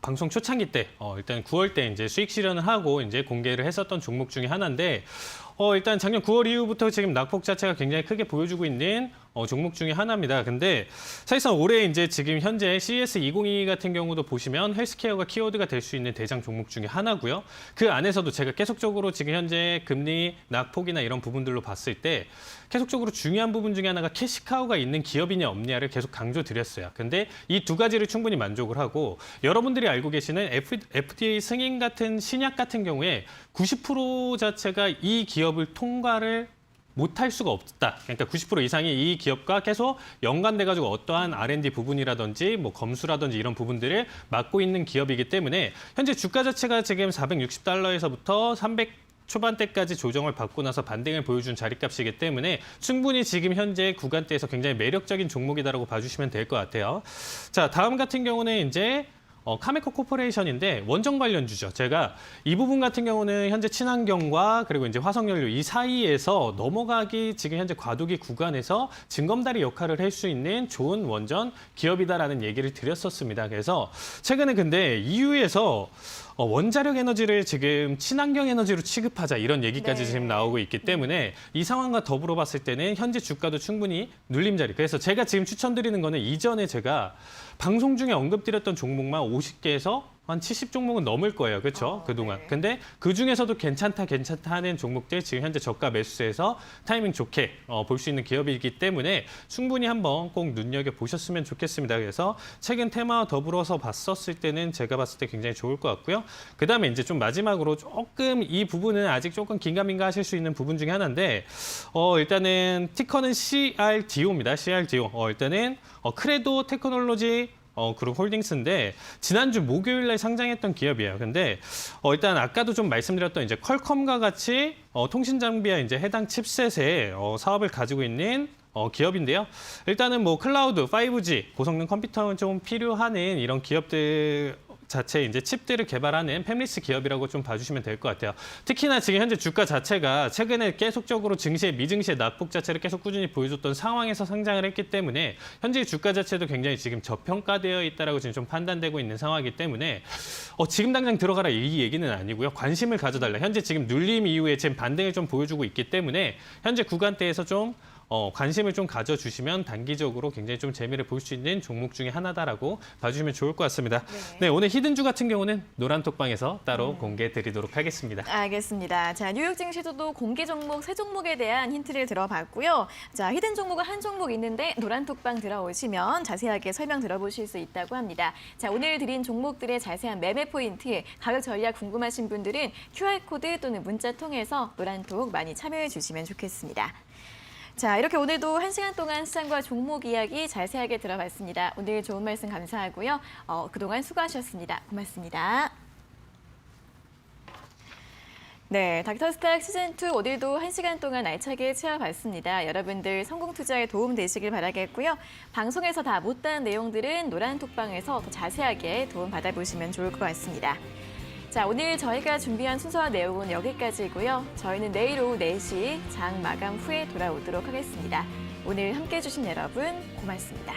C: 방송 초창기 때 일단 9월 때 이제 수익 실현을 하고 이제 공개를 했었던 종목 중에 하나인데 일단 작년 9월 이후부터 지금 낙폭 자체가 굉장히 크게 보여주고 있는 종목 중에 하나입니다. 근데 사실상 올해 이제 지금 현재 CES 2022 같은 경우도 보시면 헬스케어가 키워드가 될 수 있는 대장 종목 중에 하나고요. 그 안에서도 제가 계속적으로 지금 현재 금리 낙폭이나 이런 부분들로 봤을 때 계속적으로 중요한 부분 중에 하나가 캐시카우가 있는 기업이냐 없냐를 계속 강조드렸어요. 근데 이 두 가지를 충분히 만족을 하고 여러분들이 알고 계시는 FDA 승인 같은 신약 같은 경우에 90% 자체가 이 기업을 통과를 못할 수가 없다. 그러니까 90% 이상이 이 기업과 계속 연관돼가지고 어떠한 R&D 부분이라든지 뭐 검수라든지 이런 부분들을 맡고 있는 기업이기 때문에 현재 주가 자체가 지금 460달러에서부터 300 초반대까지 조정을 받고 나서 반등을 보여준 자리값이기 때문에 충분히 지금 현재 구간대에서 굉장히 매력적인 종목이다라고 봐주시면 될 것 같아요. 자, 다음 같은 경우는 이제 카메코 코퍼레이션인데 원전 관련주죠. 제가 이 부분 같은 경우는 현재 친환경과 그리고 이제 화석연료 이 사이에서 넘어가기 지금 현재 과도기 구간에서 징검다리 역할을 할 수 있는 좋은 원전 기업이다라는 얘기를 드렸었습니다. 그래서 최근에 근데 EU에서 원자력 에너지를 지금 친환경 에너지로 취급하자 이런 얘기까지 지금 나오고 있기 때문에 이 상황과 더불어 봤을 때는 현재 주가도 충분히 눌림자리. 그래서 제가 지금 추천드리는 거는 이전에 제가 방송 중에 언급드렸던 종목만 50개에서 한 70종목은 넘을 거예요. 그렇죠? 그동안.
A: 네.
C: 근데 그중에서도 괜찮다 하는 종목들 지금 현재 저가 매수해서 타이밍 좋게 볼 수 있는 기업이기 때문에 충분히 한번 꼭 눈여겨보셨으면 좋겠습니다. 그래서 최근 테마와 더불어서 봤었을 때는 제가 봤을 때 굉장히 좋을 것 같고요. 그다음에 이제 좀 마지막으로 조금 이 부분은 아직 조금 긴가민가 하실 수 있는 부분 중에 하나인데 일단은 티커는 CRDO입니다. CRDO. 일단은 크레도 테크놀로지 그룹 홀딩스인데 지난주 목요일 날 상장했던 기업이에요. 근데 일단 아까도 좀 말씀드렸던 이제 퀄컴과 같이 통신 장비와 이제 해당 칩셋의 사업을 가지고 있는 기업인데요. 일단은 뭐 클라우드, 5G, 고성능 컴퓨터는 좀 필요하는 이런 기업들 자체 이제 칩들을 개발하는 팹리스 기업이라고 좀 봐주시면 될 것 같아요. 특히나 지금 현재 주가 자체가 최근에 계속적으로 증시의 미증시의 낙폭 자체를 계속 꾸준히 보여줬던 상황에서 상장을 했기 때문에 현재 주가 자체도 굉장히 지금 저평가되어 있다라고 지금 좀 판단되고 있는 상황이기 때문에 지금 당장 들어가라 이 얘기는 아니고요. 관심을 가져달라. 현재 지금 눌림 이후에 지금 반등을 좀 보여주고 있기 때문에 현재 구간대에서 좀 관심을 좀 가져주시면 단기적으로 굉장히 좀 재미를 볼 수 있는 종목 중에 하나다라고 봐주시면 좋을 것 같습니다. 네, 오늘 히든주 같은 경우는 노란톡방에서 따로 공개해 드리도록 하겠습니다.
A: 알겠습니다. 자, 뉴욕 증시도 공개 종목 세 종목에 대한 힌트를 들어봤고요. 자, 히든 종목은 한 종목 있는데 노란톡방 들어오시면 자세하게 설명 들어보실 수 있다고 합니다. 자, 오늘 드린 종목들의 자세한 매매 포인트, 가격 전략 궁금하신 분들은 QR코드 또는 문자 통해서 노란톡 많이 참여해 주시면 좋겠습니다. 자, 이렇게 오늘도 1시간 동안 시장과 종목 이야기 자세하게 들어봤습니다. 오늘 좋은 말씀 감사하고요. 그동안 수고하셨습니다. 고맙습니다. 네, 닥터스탁 시즌2 오늘도 1시간 동안 알차게 채워봤습니다. 여러분들 성공 투자에 도움 되시길 바라겠고요. 방송에서 다 못다한 내용들은 노란톡방에서 더 자세하게 도움 받아보시면 좋을 것 같습니다. 자, 오늘 저희가 준비한 순서와 내용은 여기까지고요. 저희는 내일 오후 4시 장 마감 후에 돌아오도록 하겠습니다. 오늘 함께해 주신 여러분 고맙습니다.